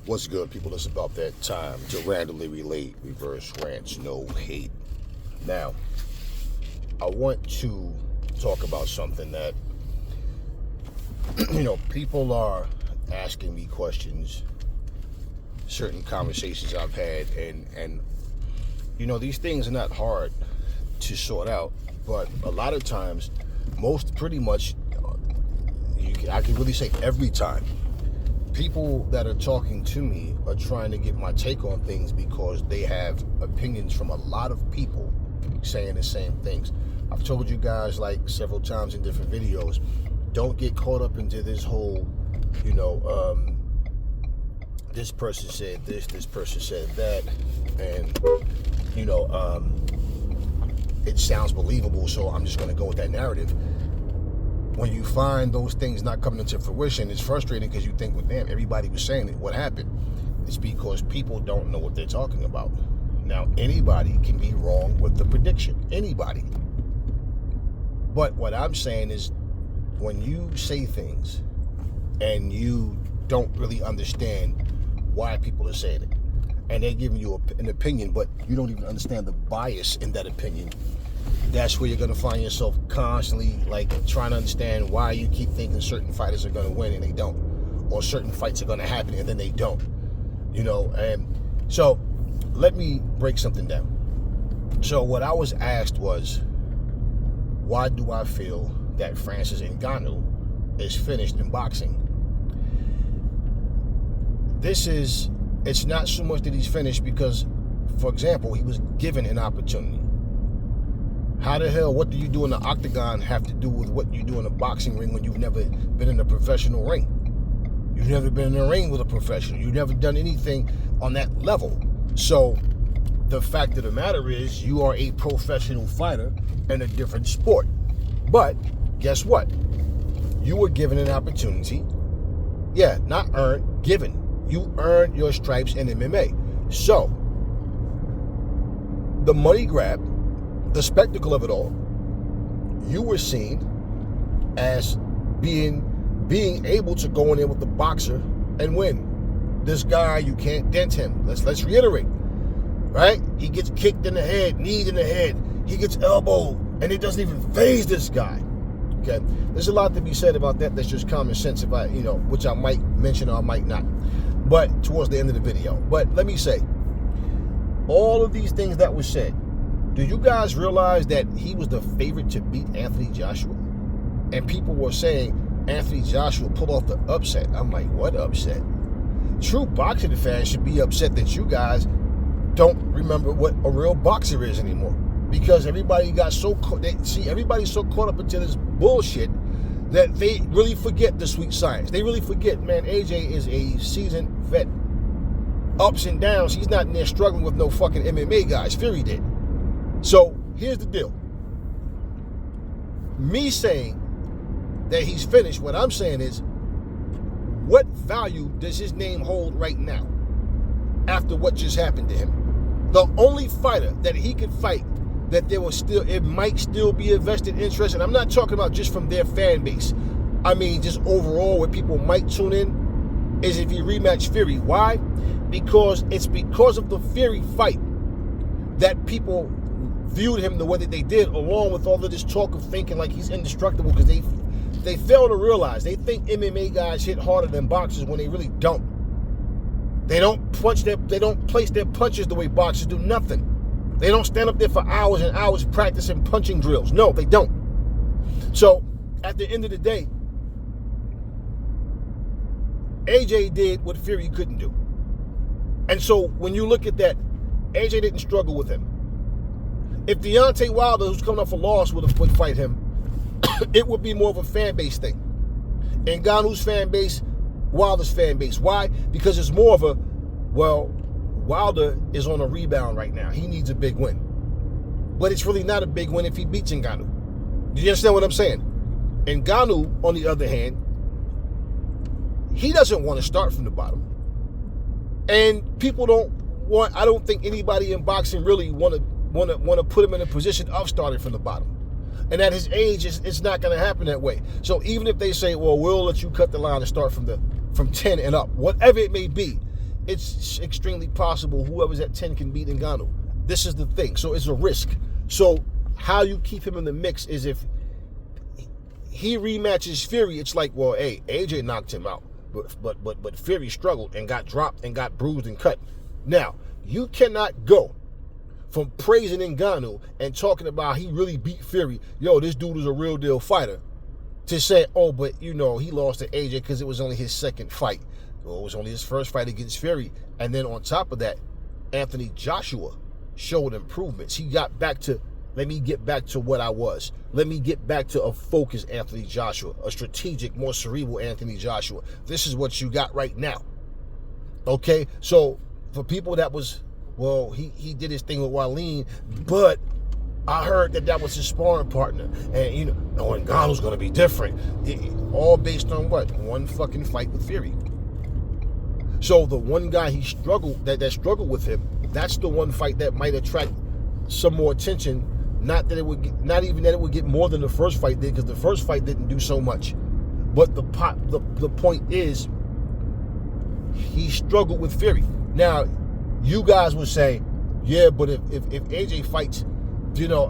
What's good, people? It's about that time to randomly relate, reverse rants, no hate. Now, I want to talk about something that, people are asking me questions, certain conversations I've had, and these things are not hard to sort out, but a lot of times, pretty much, I can really say every time, people that are talking to me are trying to get my take on things because they have opinions from a lot of people saying the same things. I've told you guys like several times in different videos, don't get caught up into this whole, this person said this person said that, and, it sounds believable, so I'm just going to go with that narrative. When you find those things not coming into fruition, it's frustrating because you think, well, damn, everybody was saying it. What happened? It's because people don't know what they're talking about. Now, anybody can be wrong with the prediction. Anybody. But what I'm saying is, when you say things and you don't really understand why people are saying it, and they're giving you an opinion, but you don't even understand the bias in that opinion, that's where you're going to find yourself constantly trying to understand why you keep thinking certain fighters are going to win and they don't, or certain fights are going to happen and then they don't, and so let me break something down. So what I was asked was, why do I feel that Francis Ngannou is finished in boxing? It's not so much that he's finished because, for example, he was given an opportunity. How the hell, what do you do in the octagon have to do with what you do in a boxing ring when you've never been in a professional ring? You've never been in a ring with a professional. You've never done anything on that level. So the fact of the matter is, you are a professional fighter in a different sport. But guess what? You were given an opportunity. Yeah, not earned, given. You earned your stripes in MMA. So the money grab, the spectacle of it all, you were seen as being able to go in there with the boxer and win. This guy, you can't dent him. Let's reiterate, right? He gets kicked in the head, kneed in the head, he gets elbowed, and it doesn't even faze this guy. Okay, there's a lot to be said about that. That's just common sense, if which I might mention or I might not, but towards the end of the video. But let me say, all of these things that were said, do you guys realize that he was the favorite to beat Anthony Joshua? And people were saying Anthony Joshua pulled off the upset. I'm like, what upset? True boxing fans should be upset that you guys don't remember what a real boxer is anymore. Because everybody got everybody's so caught up into this bullshit that they really forget the sweet science. They really forget, man, AJ is a seasoned vet. Ups and downs, he's not in there struggling with no fucking MMA guys. Fury did. So here's the deal. Me saying that he's finished, what I'm saying is, what value does his name hold right now after what just happened to him? The only fighter that he could fight that it might still be a vested interest, and I'm not talking about just from their fan base, I mean just overall where people might tune in, is if he rematch Fury. Why? Because it's because of the Fury fight that people viewed him the way that they did, along with all of this talk of thinking like he's indestructible, because they fail to realize, they think MMA guys hit harder than boxers when they really don't. They don't place their punches the way boxers do. Nothing. They don't stand up there for hours and hours practicing punching drills. No, they don't. So at the end of the day, AJ did what Fury couldn't do. And so when you look at that, AJ didn't struggle with him. If Deontay Wilder, who's coming off a loss, would fight him, it would be more of a fan base thing. Ngannou's fan base, Wilder's fan base. Why? Because it's more of a, Wilder is on a rebound right now. He needs a big win. But it's really not a big win if he beats Ngannou. Do you understand what I'm saying? Ngannou, on the other hand, he doesn't want to start from the bottom. And people I don't think anybody in boxing really want to put him in a position of starting from the bottom. And at his age, it's not going to happen that way. So even if they say, well, we'll let you cut the line and start from 10 and up, whatever it may be, it's extremely possible whoever's at 10 can beat Ngannou. This is the thing. So it's a risk. So how you keep him in the mix is if he rematches Fury, it's like, well, hey, AJ knocked him out, but Fury struggled and got dropped and got bruised and cut. Now, you cannot go from praising Ngannou and talking about he really beat Fury, yo, this dude is a real deal fighter, to say, oh, but you know, he lost to AJ because it was only his second fight. Or it was only his first fight against Fury. And then on top of that, Anthony Joshua showed improvements. He got back to, let me get back to what I was. Let me get back to a focused Anthony Joshua, a strategic, more cerebral Anthony Joshua. This is what you got right now. Okay? So for people that was, well, he did his thing with Wallin, but I heard that was his sparring partner. And, you know, Ngannou's going to be different. All based on what? One fucking fight with Fury. So the one guy he struggled, that struggled with him, that's the one fight that might attract some more attention. Not even that it would get more than the first fight did, because the first fight didn't do so much. But the point is, he struggled with Fury. Now, you guys would say, yeah, but if AJ fights, you know,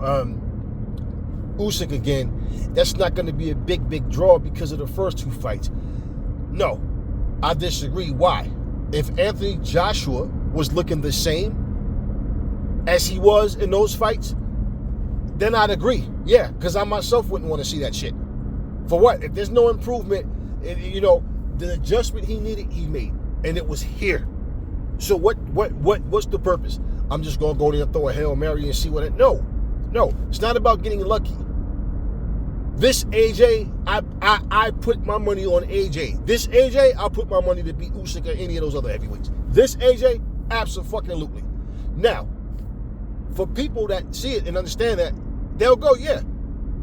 Usyk again, that's not going to be a big draw because of the first two fights. No, I disagree. Why? If Anthony Joshua was looking the same as he was in those fights, then I'd agree. Yeah, because I myself wouldn't want to see that shit. For what? If there's no improvement, you know, the adjustment he needed, he made, and it was here. So what's the purpose? I'm just gonna go there and throw a Hail Mary and see what it. No, it's not about getting lucky. This AJ, I put my money on AJ. This AJ, I'll put my money to beat Usyk or any of those other heavyweights. This AJ, absolutely. Now, for people that see it and understand that, they'll go, yeah,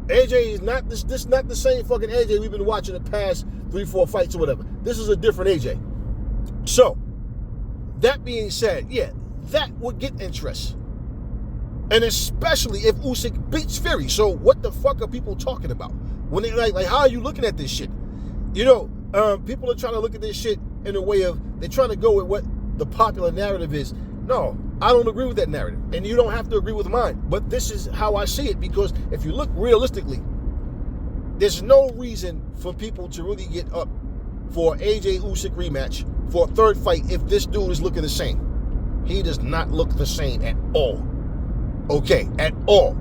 AJ is not this not the same fucking AJ we've been watching the past 3-4 fights or whatever. This is a different AJ. So, that being said, yeah, that would get interest. And especially if Usyk beats Fury. So what the fuck are people talking about? When they like how are you looking at this shit? You know, people are trying to look at this shit in a way of, they're trying to go with what the popular narrative is. No, I don't agree with that narrative. And you don't have to agree with mine. But this is how I see it, because if you look realistically, there's no reason for people to really get up for AJ Usyk rematch for a third fight if this dude is looking the same. He does not look the same at all. Okay, at all.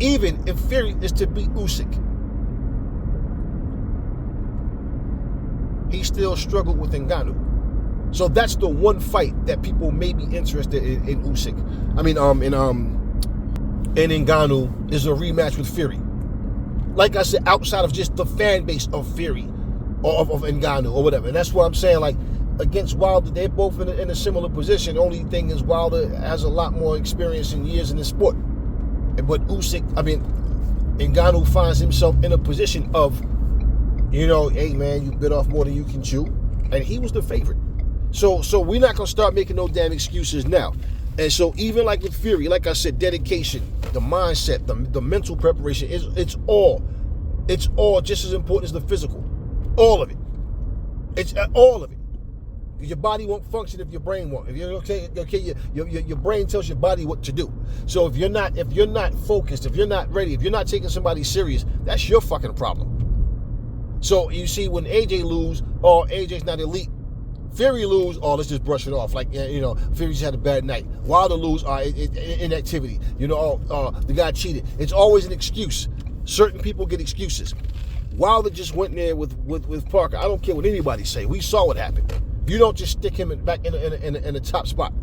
Even if Fury is to beat Usyk, he still struggled with Ngannou. So that's the one fight that people may be interested in Usyk. I mean, in Ngannou is a rematch with Fury. Like I said, outside of just the fan base of Fury or of Ngannou or whatever. And that's what I'm saying, like, against Wilder, they're both in a similar position. The only thing is Wilder has a lot more experience and years in the sport. But Ngannou finds himself in a position of, you know, hey man, you bit off more than you can chew. And he was the favorite. So we're not going to start making no damn excuses now. And so even like with Fury, like I said, dedication, the mindset, the mental preparation, it's all just as important as the physical. All of it. It's all of it. Your body won't function if your brain won't. If you're okay, your brain tells your body what to do. So if you're not focused, if you're not ready, if you're not taking somebody serious, that's your fucking problem. So you see, when AJ lose, oh, AJ's not elite. Fury lose, oh, let's just brush it off. Like, you know, Fury just had a bad night. Wilder lose, inactivity. You know, the guy cheated. It's always an excuse. Certain people get excuses. Wilder just went there with Parker. I don't care what anybody say. We saw what happened. You don't just stick him back in a top spot.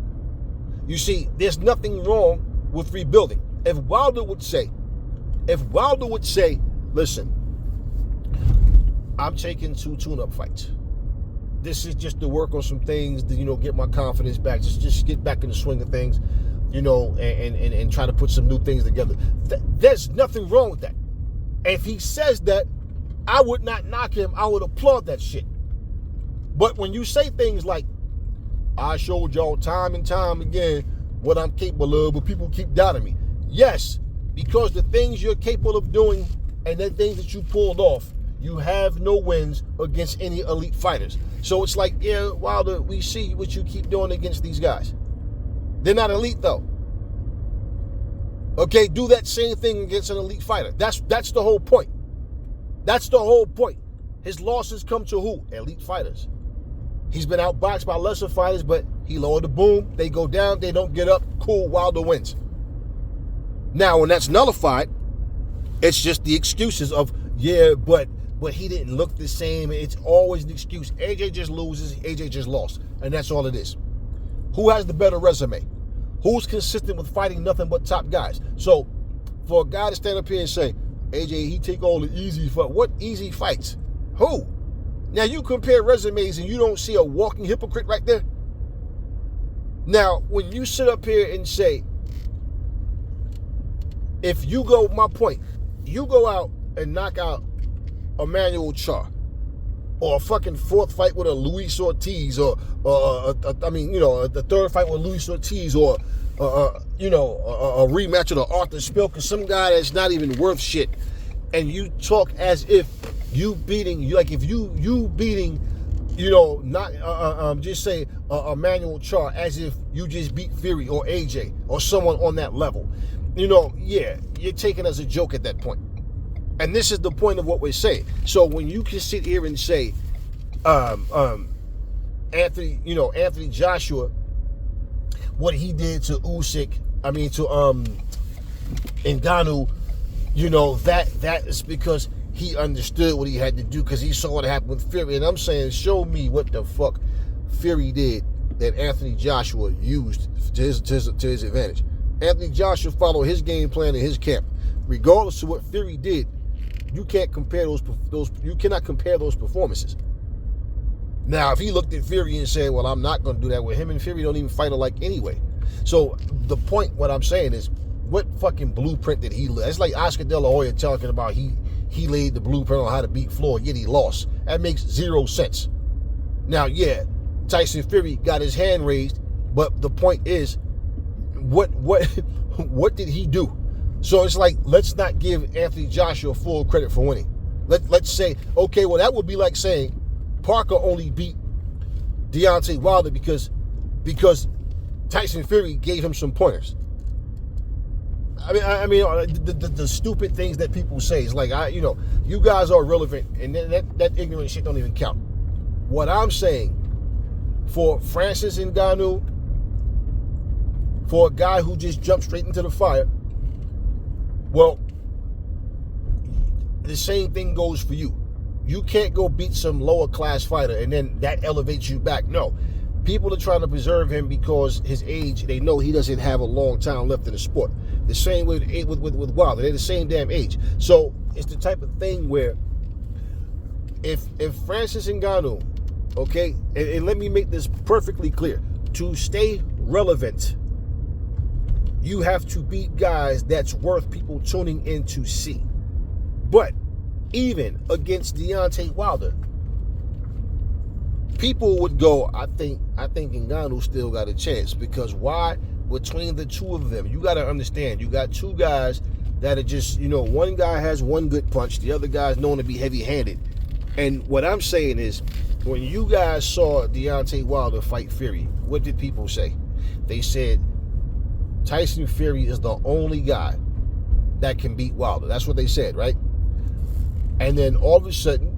You see, there's nothing wrong with rebuilding. If Wilder would say, listen, I'm taking 2 tune-up fights. This is just to work on some things to, you know, get my confidence back. Just get back in the swing of things, you know, and try to put some new things together. There's nothing wrong with that. If he says that, I would not knock him. I would applaud that shit. But when you say things like, I showed y'all time and time again what I'm capable of, but people keep doubting me. Yes, because the things you're capable of doing and the things that you pulled off, You have no wins against any elite fighters. So it's like, yeah, Wilder, we see what you keep doing against these guys. They're not elite though. Okay, do that same thing against an elite fighter. That's the whole point. That's the whole point. His losses come to who? Elite fighters. He's been outboxed by lesser fighters, but he lowered the boom. They go down, they don't get up. Cool, Wilder wins. Now, when that's nullified, it's just the excuses of, yeah, but he didn't look the same. It's always an excuse. AJ just loses. AJ just lost. And that's all it is. Who has the better resume? Who's consistent with fighting nothing but top guys? So, for a guy to stand up here and say, AJ, he take all the easy fights. What easy fights? Who? Now, you compare resumes and you don't see a walking hypocrite right there? Now, when you sit up here and say, if you go, my point, you go out and knock out Emmanuel Char, or a fucking fourth fight with a Luis Ortiz, or the third fight with Luis Ortiz, or a rematch with Arthur Spilka, some guy that's not even worth shit, and you talk as if you beating, just say Emmanuel Char, as if you just beat Fury or AJ or someone on that level. Yeah, you're taking as a joke at that point. And this is the point of what we're saying. So when you can sit here and say, Anthony Joshua, what he did to Ngannou, that is because he understood what he had to do, because he saw what happened with Fury. And I'm saying, show me what the fuck Fury did that Anthony Joshua used to his advantage. Anthony Joshua followed his game plan in his camp. Regardless of what Fury did, you can't compare you cannot compare those performances. Now, if he looked at Fury and said, well, I'm not going to do that, with him and Fury don't even fight alike anyway. So the point, what I'm saying is, what fucking blueprint did he lay? It's like Oscar De La Hoya talking about he laid the blueprint on how to beat Floyd, yet he lost. That makes zero sense. Now, yeah, Tyson Fury got his hand raised, but the point is, what did he do? So it's like, let's not give Anthony Joshua full credit for winning. Let's say, okay, well, that would be like saying Parker only beat Deontay Wilder because Tyson Fury gave him some pointers. I mean, the stupid things that people say is like, you guys are irrelevant, and that ignorant shit don't even count. What I'm saying, for Francis Ngannou, for a guy who just jumped straight into the fire, well, the same thing goes for you. You can't go beat some lower class fighter and then that elevates you back. No. People are trying to preserve him because his age, they know he doesn't have a long time left in the sport. The same with Wilder. They're the same damn age. So it's the type of thing where if Francis Ngannou, okay, and let me make this perfectly clear, to stay relevant, you have to beat guys that's worth people tuning in to see. But even against Deontay Wilder, people would go, I think Ngannou still got a chance. Because why? Between the two of them, you got to understand, you got two guys that are just, one guy has one good punch, the other guy's known to be heavy-handed. And what I'm saying is, when you guys saw Deontay Wilder fight Fury, what did people say? They said, Tyson Fury is the only guy that can beat Wilder. That's what they said, right? And then all of a sudden,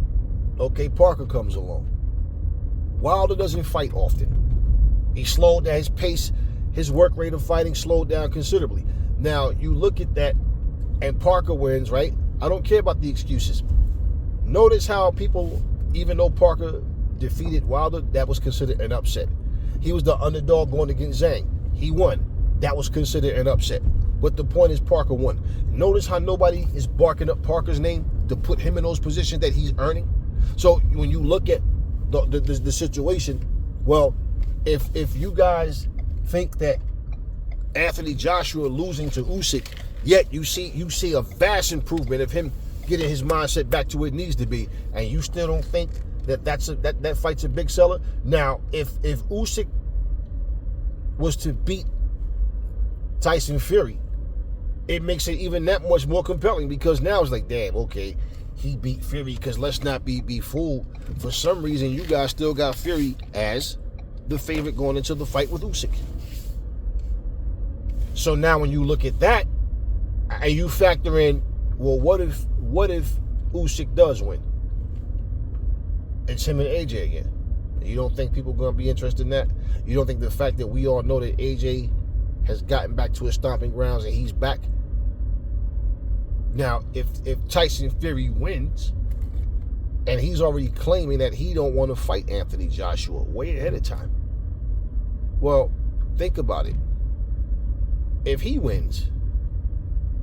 okay, Parker comes along. Wilder doesn't fight often. He slowed down his pace, his work rate of fighting slowed down considerably. Now, you look at that, and Parker wins, right? I don't care about the excuses. Notice how people, even though Parker defeated Wilder, that was considered an upset. He was the underdog going against Zhang. He won. That was considered an upset. But the point is, Parker won. Notice how nobody is barking up Parker's name to put him in those positions that he's earning. So when you look at the situation, well, if you guys think that Anthony Joshua losing to Usyk, yet you see a vast improvement of him getting his mindset back to where it needs to be, and you still don't think that fight's a big seller. Now, if Usyk was to beat Tyson Fury, it makes it even that much more compelling, because now it's like, damn, okay, he beat Fury, because let's not be fooled. For some reason, you guys still got Fury as the favorite going into the fight with Usyk. So now when you look at that, and you factor in, well, what if Usyk does win? It's him and AJ again. You don't think people are going to be interested in that? You don't think the fact that we all know that AJ has gotten back to his stomping grounds and he's back? Now, if Tyson Fury wins, and he's already claiming that he don't want to fight Anthony Joshua way ahead of time. Well, think about it. If he wins,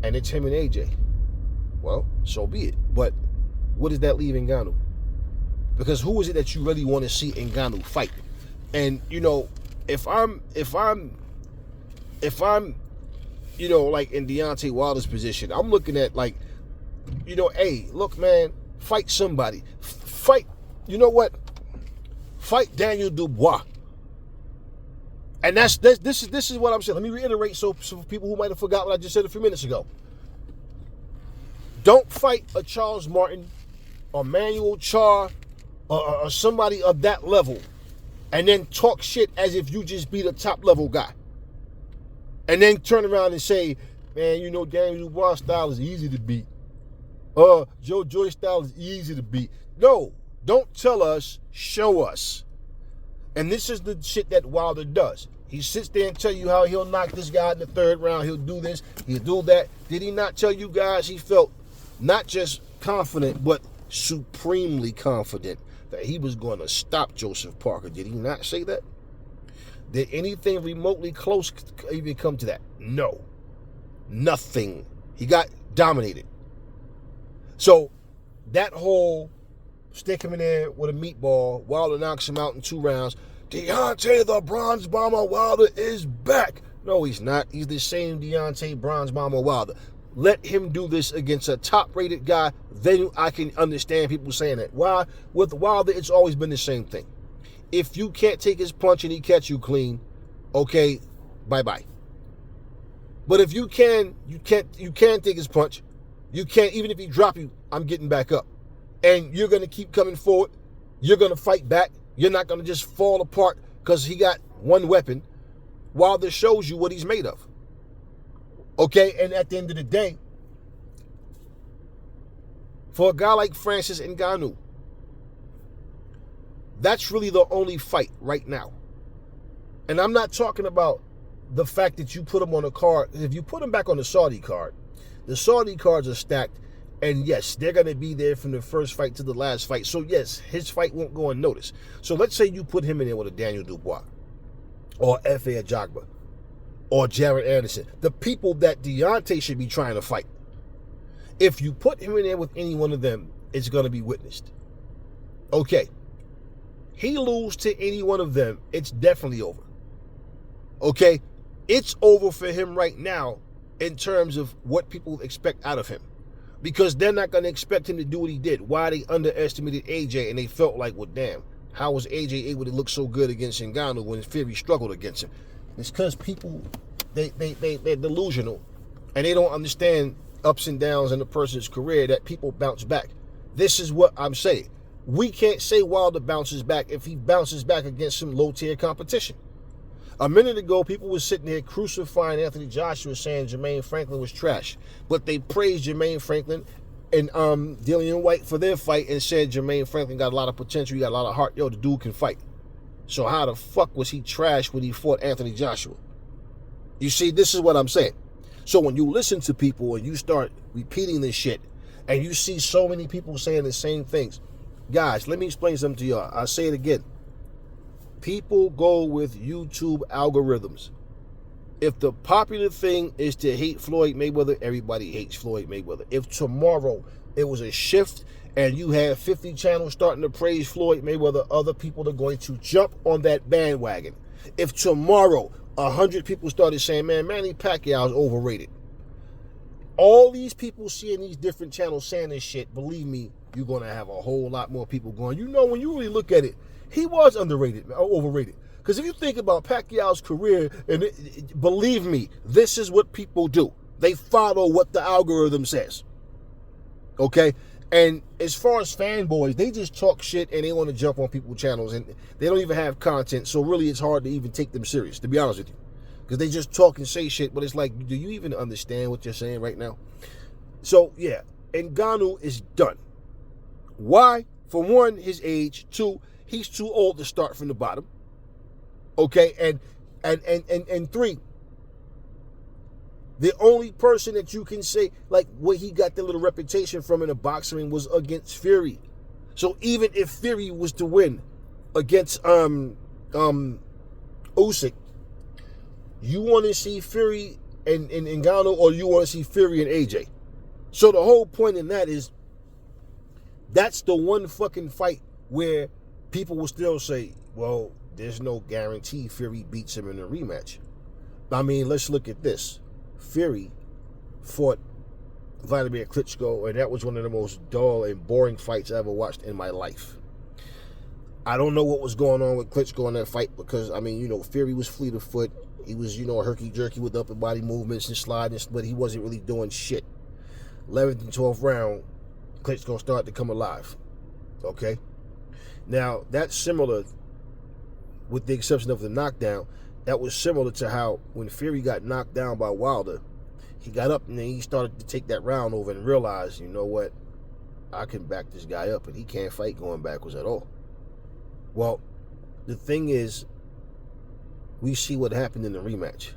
and it's him and AJ, well, so be it. But what does that leave Ngannou? Because who is it that you really want to see Ngannou fight? And, you know, if I'm you know, like in Deontay Wilder's position, I'm looking at like, you know, hey, look, man, fight somebody. Fight, you know what? Fight Daniel Dubois. And this is what I'm saying. Let me reiterate so people who might have forgot what I just said a few minutes ago. Don't fight a Charles Martin or Manuel Char or somebody of that level and then talk shit as if you just beat a top level guy. And then turn around and say, man, you know, Daniel Dubois' style is easy to beat. Joe Joyce's style is easy to beat. No, don't tell us, show us. And this is the shit that Wilder does. He sits there and tell you how he'll knock this guy in the third round. He'll do this, he'll do that. Did he not tell you guys he felt not just confident, but supremely confident that he was going to stop Joseph Parker? Did he not say that? Did anything remotely close even come to that? No. Nothing. He got dominated. So that whole stick him in there with a meatball, Wilder knocks him out in 2 rounds. Deontay the Bronze Bomber Wilder is back. No, he's not. He's the same Deontay Bronze Bomber Wilder. Let him do this against a top-rated guy. Then I can understand people saying that. Why? With Wilder, it's always been the same thing. If you can't take his punch and he catch you clean, okay, bye-bye. But if you can take his punch. You can't, even if he drop you, I'm getting back up. And you're going to keep coming forward. You're going to fight back. You're not going to just fall apart because he got one weapon. Wilder shows you what he's made of. Okay, and at the end of the day, for a guy like Francis Ngannou, that's really the only fight right now. And I'm not talking about the fact that you put him on a card. If you put him back on the Saudi card, the Saudi cards are stacked. And yes, they're going to be there from the first fight to the last fight. So yes, his fight won't go unnoticed. So let's say you put him in there with a Daniel Dubois or Efe Ajagba or Jared Anderson, the people that Deontay should be trying to fight. If you put him in there with any one of them, it's going to be witnessed. Okay. He loses to any one of them, it's definitely over. Okay? It's over for him right now in terms of what people expect out of him. Because they're not going to expect him to do what he did. Why they underestimated AJ and they felt like, well, damn, how was AJ able to look so good against Ngannou when Fury struggled against him? It's because people, they're delusional and they don't understand ups and downs in a person's career that people bounce back. This is what I'm saying. We can't say Wilder bounces back if he bounces back against some low-tier competition. A minute ago, people were sitting here crucifying Anthony Joshua, saying Jermaine Franklin was trash. But they praised Jermaine Franklin and Dillian White for their fight and said Jermaine Franklin got a lot of potential, he got a lot of heart. Yo, the dude can fight. So how the fuck was he trash when he fought Anthony Joshua? You see, this is what I'm saying. So when you listen to people and you start repeating this shit and you see so many people saying the same things, guys, let me explain something to y'all. I'll say it again. People go with YouTube algorithms. If the popular thing is to hate Floyd Mayweather, everybody hates Floyd Mayweather. If tomorrow it was a shift and you have 50 channels starting to praise Floyd Mayweather, other people are going to jump on that bandwagon. If tomorrow 100 people started saying, man, Manny Pacquiao is overrated, all these people seeing these different channels saying this shit, believe me, you're going to have a whole lot more people going, you know, when you really look at it, he was underrated or overrated. Because if you think about Pacquiao's career, and believe me, this is what people do. They follow what the algorithm says. Okay? And as far as fanboys, they just talk shit and they want to jump on people's channels and they don't even have content. So really it's hard to even take them serious, to be honest with you. Because they just talk and say shit, but it's like, do you even understand what you're saying right now? So, yeah, Ngannou is done. Why? For one, his age. Two, he's too old to start from the bottom. Okay, and three, the only person that you can say, like, what he got the little reputation from in the boxing was against Fury. So even if Fury was to win against Usyk, you want to see Fury and Ngannou, or you want to see Fury and AJ? So the whole point in that is, that's the one fucking fight where people will still say, well, there's no guarantee Fury beats him in a rematch. I mean, let's look at this. Fury fought Vladimir Klitschko, and that was one of the most dull and boring fights I ever watched in my life. I don't know what was going on with Klitschko in that fight because, I mean, you know, Fury was fleet of foot. He was, you know, herky-jerky with upper body movements and sliding, but he wasn't really doing shit. 11th and 12th round, Klitschko started to come alive. Okay? Now, that's similar, with the exception of the knockdown, that was similar to how when Fury got knocked down by Wilder, he got up and then he started to take that round over and realized, you know what, I can back this guy up and he can't fight going backwards at all. Well, the thing is, we see what happened in the rematch.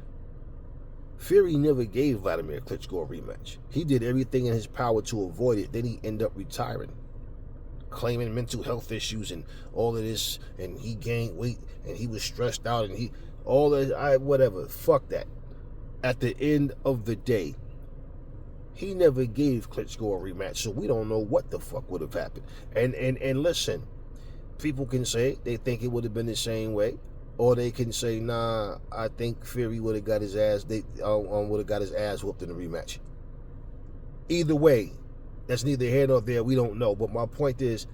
Fury never gave Vladimir Klitschko a rematch. He did everything in his power to avoid it. Then he ended up retiring, claiming mental health issues and all of this, and he gained weight and he was stressed out and he all that. Whatever, fuck that. At the end of the day, he never gave Klitschko a rematch, so we don't know what the fuck would have happened. And listen, people can say they think it would have been the same way, or they can say, nah, I think Fury would have got his ass. Would have got his ass whooped in the rematch. Either way, that's neither here nor there. We don't know. But my point is,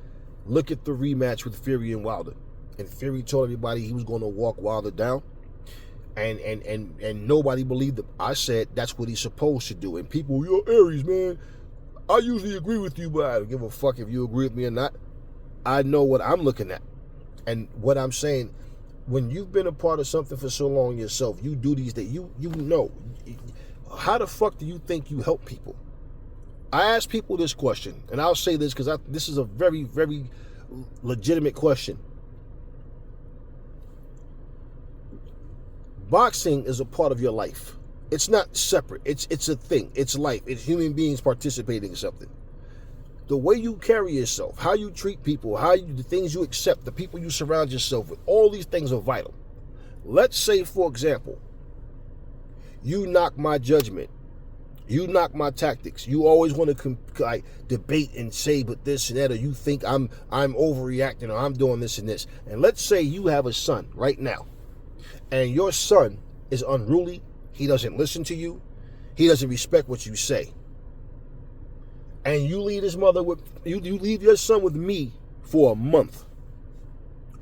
look at the rematch with Fury and Wilder. And Fury told everybody he was going to walk Wilder down. And nobody believed him. I said that's what he's supposed to do. And people, you're Aries, man. I usually agree with you, but I don't give a fuck if you agree with me or not. I know what I'm looking at. And what I'm saying, when you've been a part of something for so long yourself, you do these that you know. How the fuck do you think you help people? I ask people this question, and I'll say this because this is a very, very legitimate question. Boxing is a part of your life. It's not separate. It's a thing. It's life. It's human beings participating in something. The way you carry yourself, how you treat people, the things you accept, the people you surround yourself with, all these things are vital. Let's say, for example, you knock my judgment. You knock my tactics. You always want to debate and say, but this and that, or you think I'm overreacting, or I'm doing this and this. And let's say you have a son right now, and your son is unruly. He doesn't listen to you. He doesn't respect what you say. And you leave his mother with you leave your son with me for a month,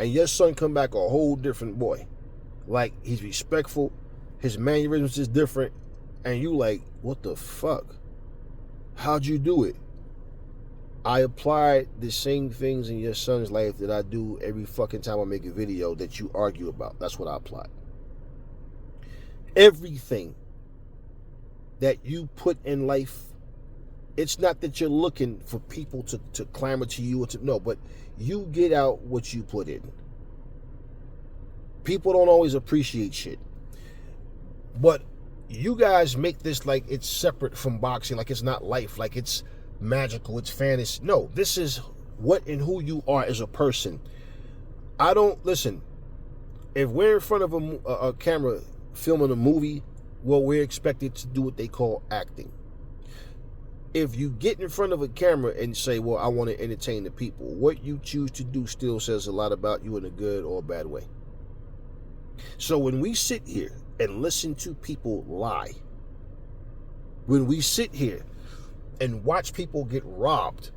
and your son come back a whole different boy. Like, he's respectful, his mannerisms is different, and you like, what the fuck? How'd you do it? I applied the same things in your son's life that I do every fucking time I make a video that you argue about. That's what I applied. Everything that you put in life, it's not that you're looking for people to clamor to you, but you get out what you put in. People don't always appreciate shit. But you guys make this like it's separate from boxing, like it's not life, like it's magical, it's fantasy. No, this is what and who you are as a person. Listen, if we're in front of a camera filming a movie, well, we're expected to do what they call acting. If you get in front of a camera and say, well, I want to entertain the people, what you choose to do still says a lot about you in a good or a bad way. So when we sit here and listen to people lie, when we sit here and watch people get robbed,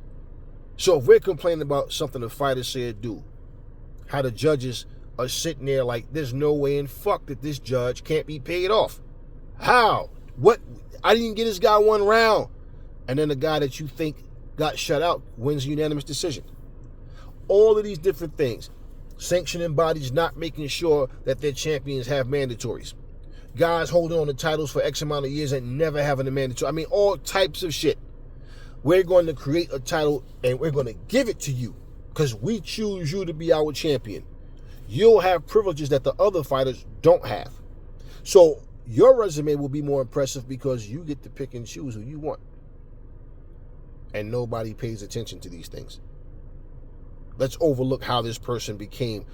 so if we're complaining about something the fighters say or do, how the judges are sitting there like, there's no way in fuck that this judge can't be paid off. How? What? I didn't get this guy one round. And then the guy that you think got shut out wins unanimous decision. All of these different things. Sanctioning bodies not making sure that their champions have mandatories. Guys holding on to titles for X amount of years and never having a mandatory. I mean, all types of shit. We're going to create a title and we're going to give it to you because we choose you to be our champion. You'll have privileges that the other fighters don't have. So your resume will be more impressive because you get to pick and choose who you want. And nobody pays attention to these things. Let's overlook how this person became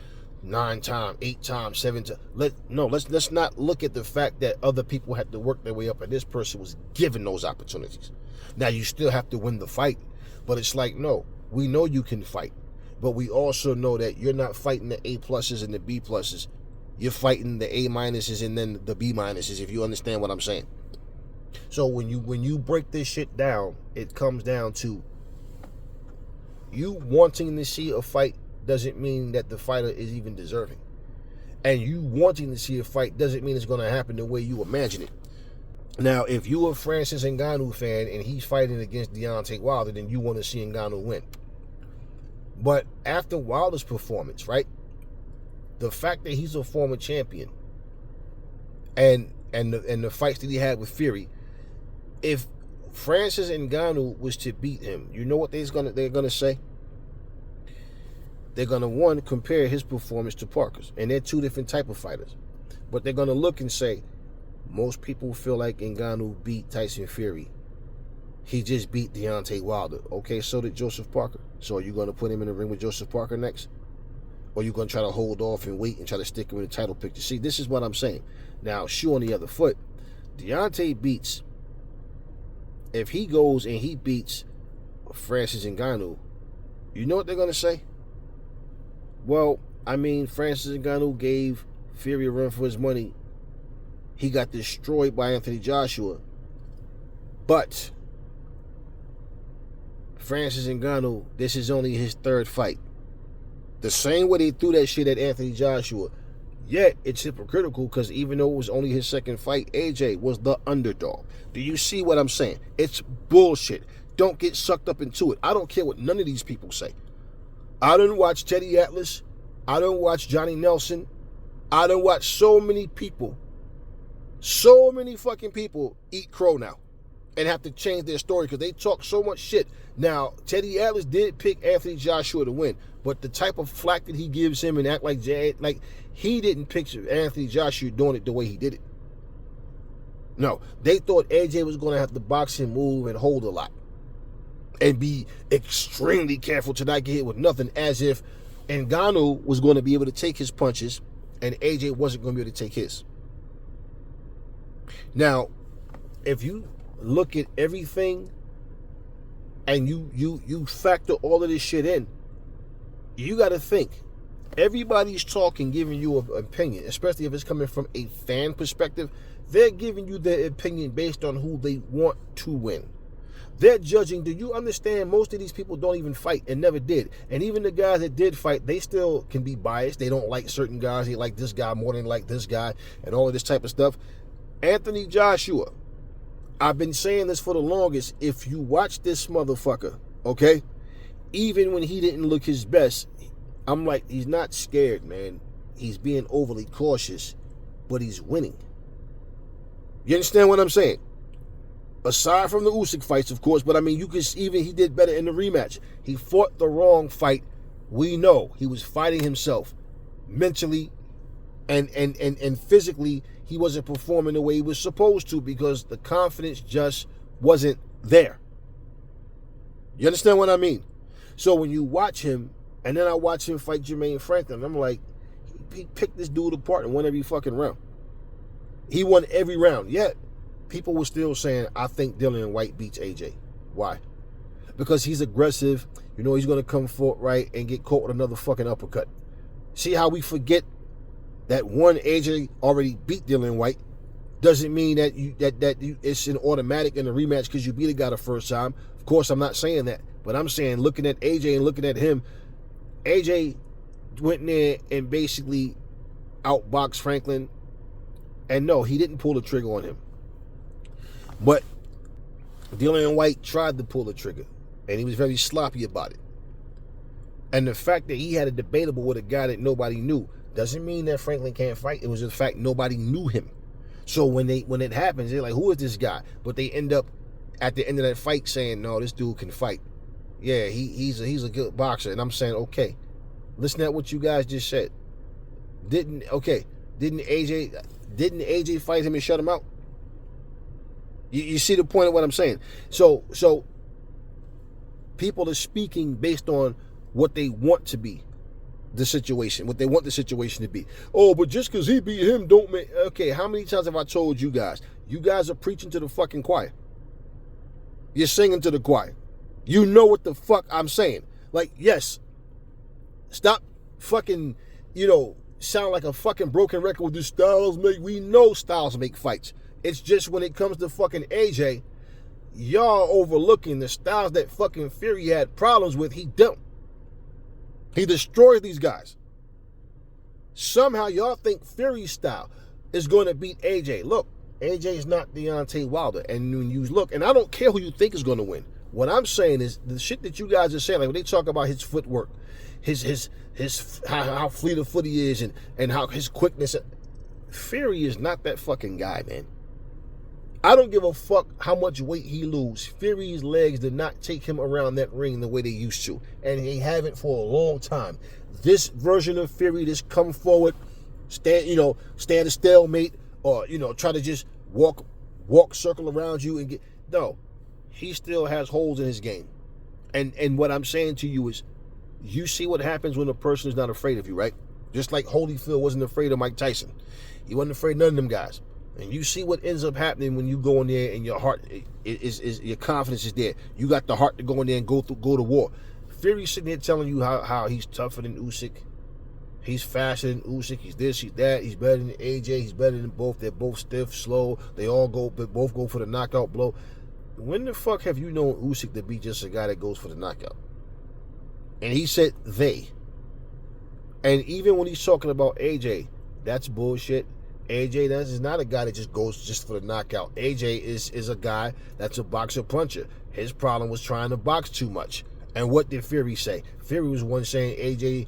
9 times, 8 times, 7 times. Let's not look at the fact that other people had to work their way up and this person was given those opportunities. Now you still have to win the fight, but it's like, no, we know you can fight, but we also know that you're not fighting the A pluses and the B pluses. You're fighting the A minuses and then the B minuses, if you understand what I'm saying. So when you break this shit down, it comes down to you wanting to see a fight doesn't mean that the fighter is even deserving. And you wanting to see a fight doesn't mean it's going to happen the way you imagine it. Now, if you're a Francis Ngannou fan and he's fighting against Deontay Wilder, then you want to see Ngannou win. But after Wilder's performance, right, the fact that he's a former champion and the fights that he had with Fury, if Francis Ngannou was to beat him, you know what they're gonna say? They're gonna, one, compare his performance to Parker's, and they're two different type of fighters. But they're gonna look and say, most people feel like Ngannou beat Tyson Fury. He just beat Deontay Wilder. Okay, so did Joseph Parker. So are you gonna put him in the ring with Joseph Parker next? Or are you gonna try to hold off and wait and try to stick him in the title picture? See, this is what I'm saying. Now, shoe on the other foot, Deontay beats. If he goes and he beats Francis Ngannou, you know what they're going to say? Well, I mean, Francis Ngannou gave Fury a run for his money. He got destroyed by Anthony Joshua. But Francis Ngannou, this is only his 3rd fight. The same way they threw that shit at Anthony Joshua. Yet, it's hypocritical because even though it was only his 2nd fight, AJ was the underdog. Do you see what I'm saying? It's bullshit. Don't get sucked up into it. I don't care what none of these people say. I done watch Teddy Atlas. I done watch Johnny Nelson. I done watch so many people, so many fucking people eat crow now and have to change their story because they talk so much shit. Now, Teddy Atlas did pick Anthony Joshua to win, but the type of flack that he gives him and act like he didn't picture Anthony Joshua doing it the way he did it. No, they thought AJ was going to have to box and move and hold a lot and be extremely careful to not get hit with nothing, as if Ngannou was going to be able to take his punches and AJ wasn't going to be able to take his. Now, if you look at everything and you factor all of this shit in, you got to think. Everybody's talking, giving you an opinion, especially if it's coming from a fan perspective. They're giving you their opinion based on who they want to win. They're judging. Do you understand? Most of these people don't even fight and never did. And even the guys that did fight, they still can be biased. They don't like certain guys. They like this guy more than like this guy and all of this type of stuff. Anthony Joshua, I've been saying this for the longest. If you watch this motherfucker, okay, even when he didn't look his best, I'm like, he's not scared, man. He's being overly cautious, but he's winning. You understand what I'm saying? Aside from the Usyk fights, of course, but I mean, you could even he did better in the rematch. He fought the wrong fight. We know he was fighting himself mentally and physically. He wasn't performing the way he was supposed to because the confidence just wasn't there. You understand what I mean? So when you watch him, and then I watch him fight Jermaine Franklin, I'm like, he picked this dude apart and won every fucking round. He won every round. Yet, people were still saying, I think Dillian White beats AJ. Why? Because he's aggressive. You know he's going to come forward and get caught with another fucking uppercut. See how we forget that one, AJ already beat Dillian White. Doesn't mean that it's an automatic in the rematch because you beat a guy the first time. Of course, I'm not saying that. But I'm saying, looking at AJ and looking at him, AJ went in there and basically outboxed Franklin. And no, he didn't pull the trigger on him. But Dillian White tried to pull the trigger, and he was very sloppy about it. And the fact that he had a debatable with a guy that nobody knew doesn't mean that Franklin can't fight. It was the fact nobody knew him. So when it happens, they're like, who is this guy? But they end up at the end of that fight saying, no, this dude can fight. Yeah, he's a good boxer. And I'm saying, okay, listen to what you guys just said. Didn't AJ fight him and shut him out? You see the point of what I'm saying? So people are speaking based on what they want to be the situation, what they want the situation to be. Oh, but just because he beat him don't make... Okay, how many times have I told you guys? You guys are preaching to the fucking choir. You're singing to the choir. You know what the fuck I'm saying. Like, yes, stop fucking, sound like a fucking broken record with the Styles make... We know Styles make fights. It's just when it comes to fucking AJ, y'all overlooking the Styles that fucking Fury had problems with. He don't. He destroys these guys. Somehow y'all think Fury's style is going to beat AJ. Look, AJ is not Deontay Wilder. And when you look, and I don't care who you think is going to win. What I'm saying is the shit that you guys are saying, like when they talk about his footwork, his how fleet of foot he is, and how his quickness. Fury is not that fucking guy, man. I don't give a fuck how much weight he lose. Fury's legs did not take him around that ring the way they used to. And they haven't for a long time. This version of Fury, this come forward, stand a stalemate, or, try to just walk circle around you and get... No. He still has holes in his game. And what I'm saying to you is, you see what happens when a person is not afraid of you, right? Just like Holyfield wasn't afraid of Mike Tyson. He wasn't afraid of none of them guys. And you see what ends up happening when you go in there and your heart is your confidence is there. You got the heart to go in there and go to war. Fury's sitting there telling you how he's tougher than Usyk. He's faster than Usyk. He's this, he's that. He's better than AJ. He's better than both. They're both stiff, slow. They both go for the knockout blow. When the fuck have you known Usyk to be just a guy that goes for the knockout? And he said they. And even when he's talking about AJ, that's bullshit. AJ is not a guy that just goes just for the knockout. AJ is a guy that's a boxer puncher. His problem was trying to box too much. And what did Fury say? Fury was one saying AJ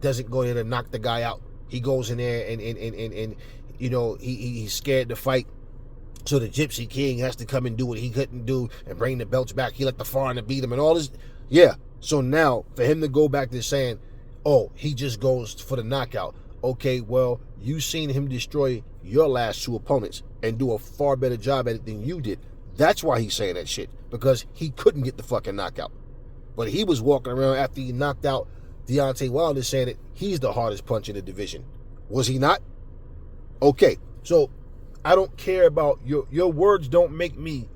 doesn't go in there to knock the guy out. He goes in there and he's scared to fight. So the Gypsy King has to come and do what he couldn't do and bring the belts back. He let the foreigner beat him and all this. Yeah. So now for him to go back to saying, oh, he just goes for the knockout. Okay, well, you seen him destroy your last two opponents and do a far better job at it than you did. That's why he's saying that shit, because he couldn't get the fucking knockout. But he was walking around after he knocked out Deontay Wilder saying that he's the hardest punch in the division. Was he not? Okay, so I don't care about your words. Don't make me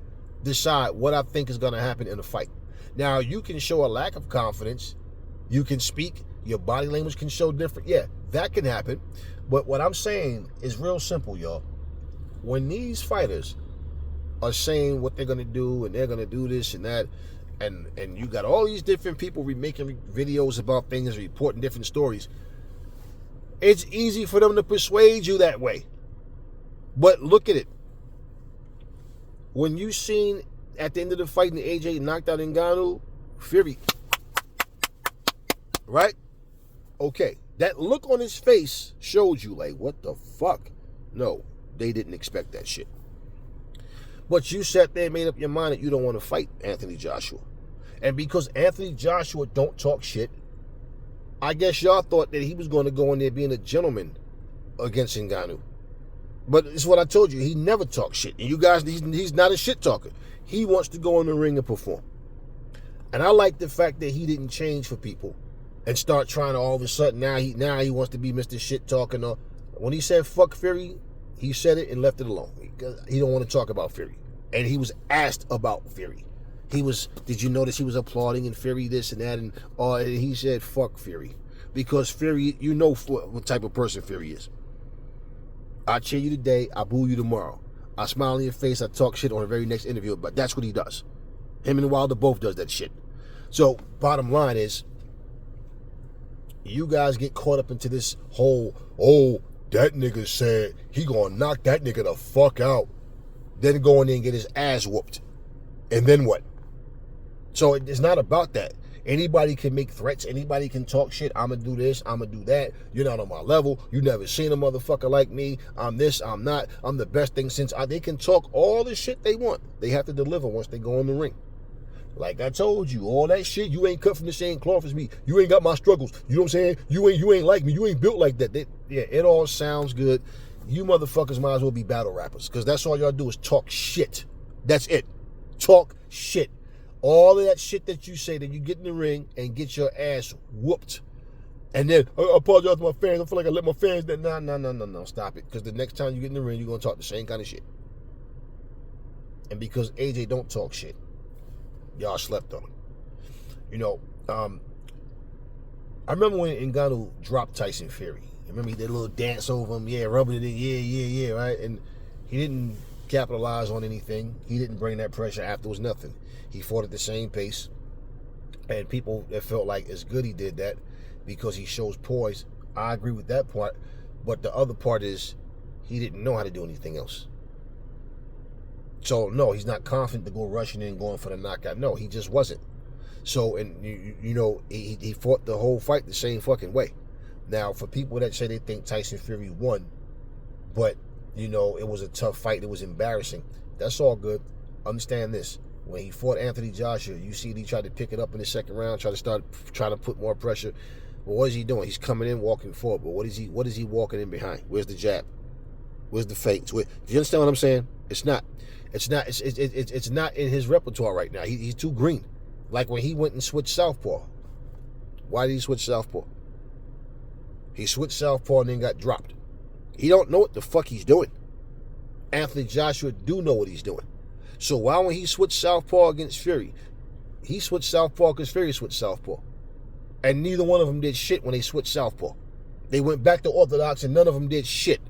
decide what I think is going to happen in a fight. Now, you can show a lack of confidence. You can speak. Your body language can show different. Yeah, that can happen. But what I'm saying is real simple, y'all. When these fighters are saying what they're going to do and they're going to do this and that, and you got all these different people making videos about things, reporting different stories, it's easy for them to persuade you that way. But look at it. When you seen at the end of the fight and AJ knocked out Ngannou, Fury, right? Okay, that look on his face showed you, like, what the fuck? No, they didn't expect that shit. But you sat there and made up your mind that you don't want to fight Anthony Joshua. And because Anthony Joshua don't talk shit, I guess y'all thought that he was going to go in there being a gentleman against Ngannou. But it's what I told you. He never talks shit. And you guys, he's not a shit talker. He wants to go in the ring and perform. And I like the fact that he didn't change for people and start trying to all of a sudden, now he wants to be Mr. Shit Talking. When he said fuck Fury, he said it and left it alone. He don't want to talk about Fury. And he was asked about Fury. Did you notice he was applauding and Fury this and that? And he said fuck Fury. Because Fury, you know what type of person Fury is. I cheer you today, I boo you tomorrow. I smile in your face, I talk shit on the very next interview, but that's what he does. Him and Wilder both does that shit. So, bottom line is, you guys get caught up into this whole, that nigga said he gonna knock that nigga the fuck out. then go in there and get his ass whooped. And then what? So it's not about that. Anybody can make threats. Anybody can talk shit. I'm going to do this. I'm going to do that. You're not on my level. You never seen a motherfucker like me. I'm this. I'm not. I'm the best thing since. They can talk all the shit they want. They have to deliver once they go in the ring. Like I told you, all that shit, you ain't cut from the same cloth as me. You ain't got my struggles. You know what I'm saying? You ain't like me. You ain't built like that. It all sounds good. You motherfuckers might as well be battle rappers, because that's all y'all do is talk shit. That's it. Talk shit. All of that shit that you say, that you get in the ring and get your ass whooped. And then, I apologize to my fans. I feel like I let my fans down. No. Stop it. Because the next time you get in the ring, you're going to talk the same kind of shit. And because AJ don't talk shit, y'all slept on him. You know, I remember when Ngannou dropped Tyson Fury. I remember he did a little dance over him. Yeah, rubbing it in. Yeah, right? And he didn't capitalize on anything. He didn't bring that pressure afterwards, nothing. He fought at the same pace. And people that felt like it's good he did that because he shows poise. I agree with that part. But the other part is he didn't know how to do anything else. So, no, he's not confident to go rushing in and going for the knockout. No, he just wasn't. So, and you know, he fought the whole fight the same fucking way. Now, for people that say they think Tyson Fury won, but, you know, it was a tough fight, it was embarrassing, that's all good. Understand this. When he fought Anthony Joshua, you see he tried to pick it up in the second round, trying to put more pressure. But what is he doing? He's coming in, walking forward. But what is he walking in behind? Where's the jab? Where's the feints? Do you understand what I'm saying? It's not in his repertoire right now. He's too green. Like when he went and switched southpaw. Why did he switch southpaw? He switched southpaw and then got dropped. He don't know what the fuck he's doing. Anthony Joshua do know what he's doing. So why when he switched southpaw against Fury, he switched southpaw because Fury switched southpaw. And neither one of them did shit when they switched southpaw. They went back to orthodox and none of them did shit.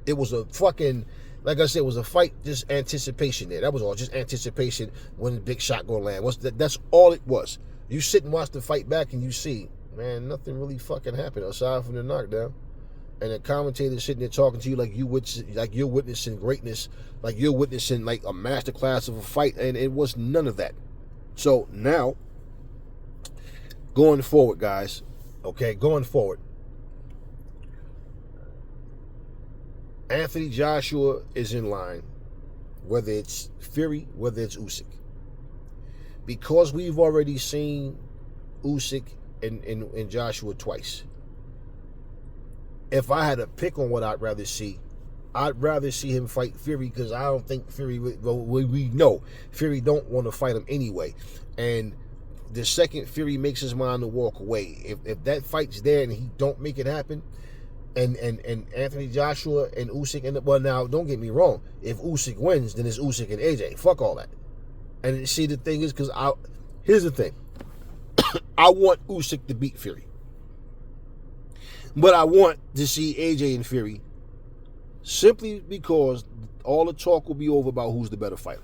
It was a fucking, like I said, it was a fight, just anticipation there. That was all, just anticipation when the big shot gonna land. That's all it was. You sit and watch the fight back and you see, man, nothing really fucking happened aside from the knockdown. And the commentator sitting there talking to you like you're witnessing greatness, like you're witnessing like a masterclass of a fight, and it was none of that. So now, going forward, guys, okay, going forward, Anthony Joshua is in line, whether it's Fury, whether it's Usyk. Because we've already seen Usyk and Joshua twice. If I had to pick on what I'd rather see him fight Fury, because I don't think Fury, well, we know Fury don't want to fight him anyway. And the second Fury makes his mind to walk away, if that fight's there and he don't make it happen, and Anthony Joshua and Usyk, well, now don't get me wrong, if Usyk wins, then it's Usyk and AJ. Fuck all that. And see, the thing is, because here's the thing, I want Usyk to beat Fury. But I want to see AJ and Fury simply because all the talk will be over about who's the better fighter.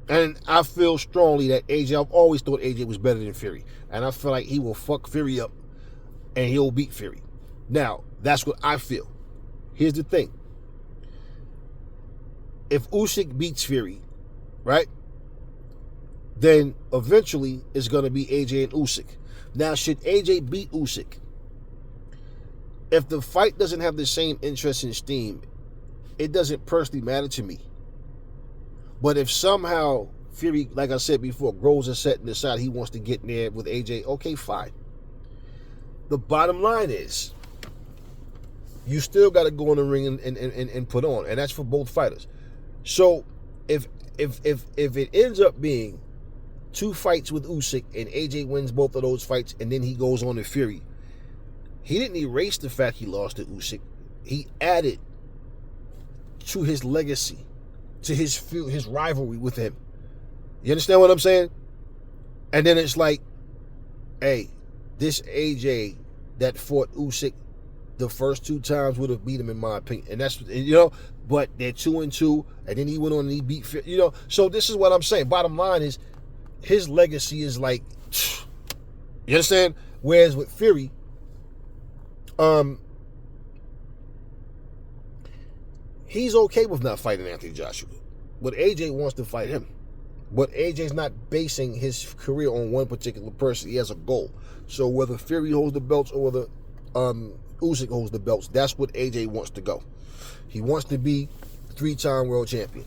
And I feel strongly that AJ, I've always thought AJ was better than Fury. And I feel like he will fuck Fury up and he'll beat Fury. Now, that's what I feel. Here's the thing. If Usyk beats Fury, right, then eventually it's going to be AJ and Usyk. Now, should AJ beat Usyk, if the fight doesn't have the same interest and steam, it doesn't personally matter to me. But if somehow Fury, like I said before, grows a set and decide he wants to get in there with AJ, okay, fine. The bottom line is, you still got to go in the ring and put on, and that's for both fighters. So if it ends up being 2 fights with Usyk and AJ wins both of those fights and then he goes on to Fury, he didn't erase the fact he lost to Usyk. He added to his legacy, to his rivalry with him. You understand what I'm saying? And then it's like, hey, this AJ that fought Usyk the first 2 times would have beat him, in my opinion. And that's, you know, but they're 2-2, and then he went on and he beat, you know. So this is what I'm saying. Bottom line is, his legacy is like, you understand? Whereas with Fury, He's okay with not fighting Anthony Joshua, but AJ wants to fight him. But AJ's not basing his career on one particular person. He has a goal. So whether Fury holds the belts or whether Usyk holds the belts, that's what AJ wants to go. He wants to be 3-time world champion,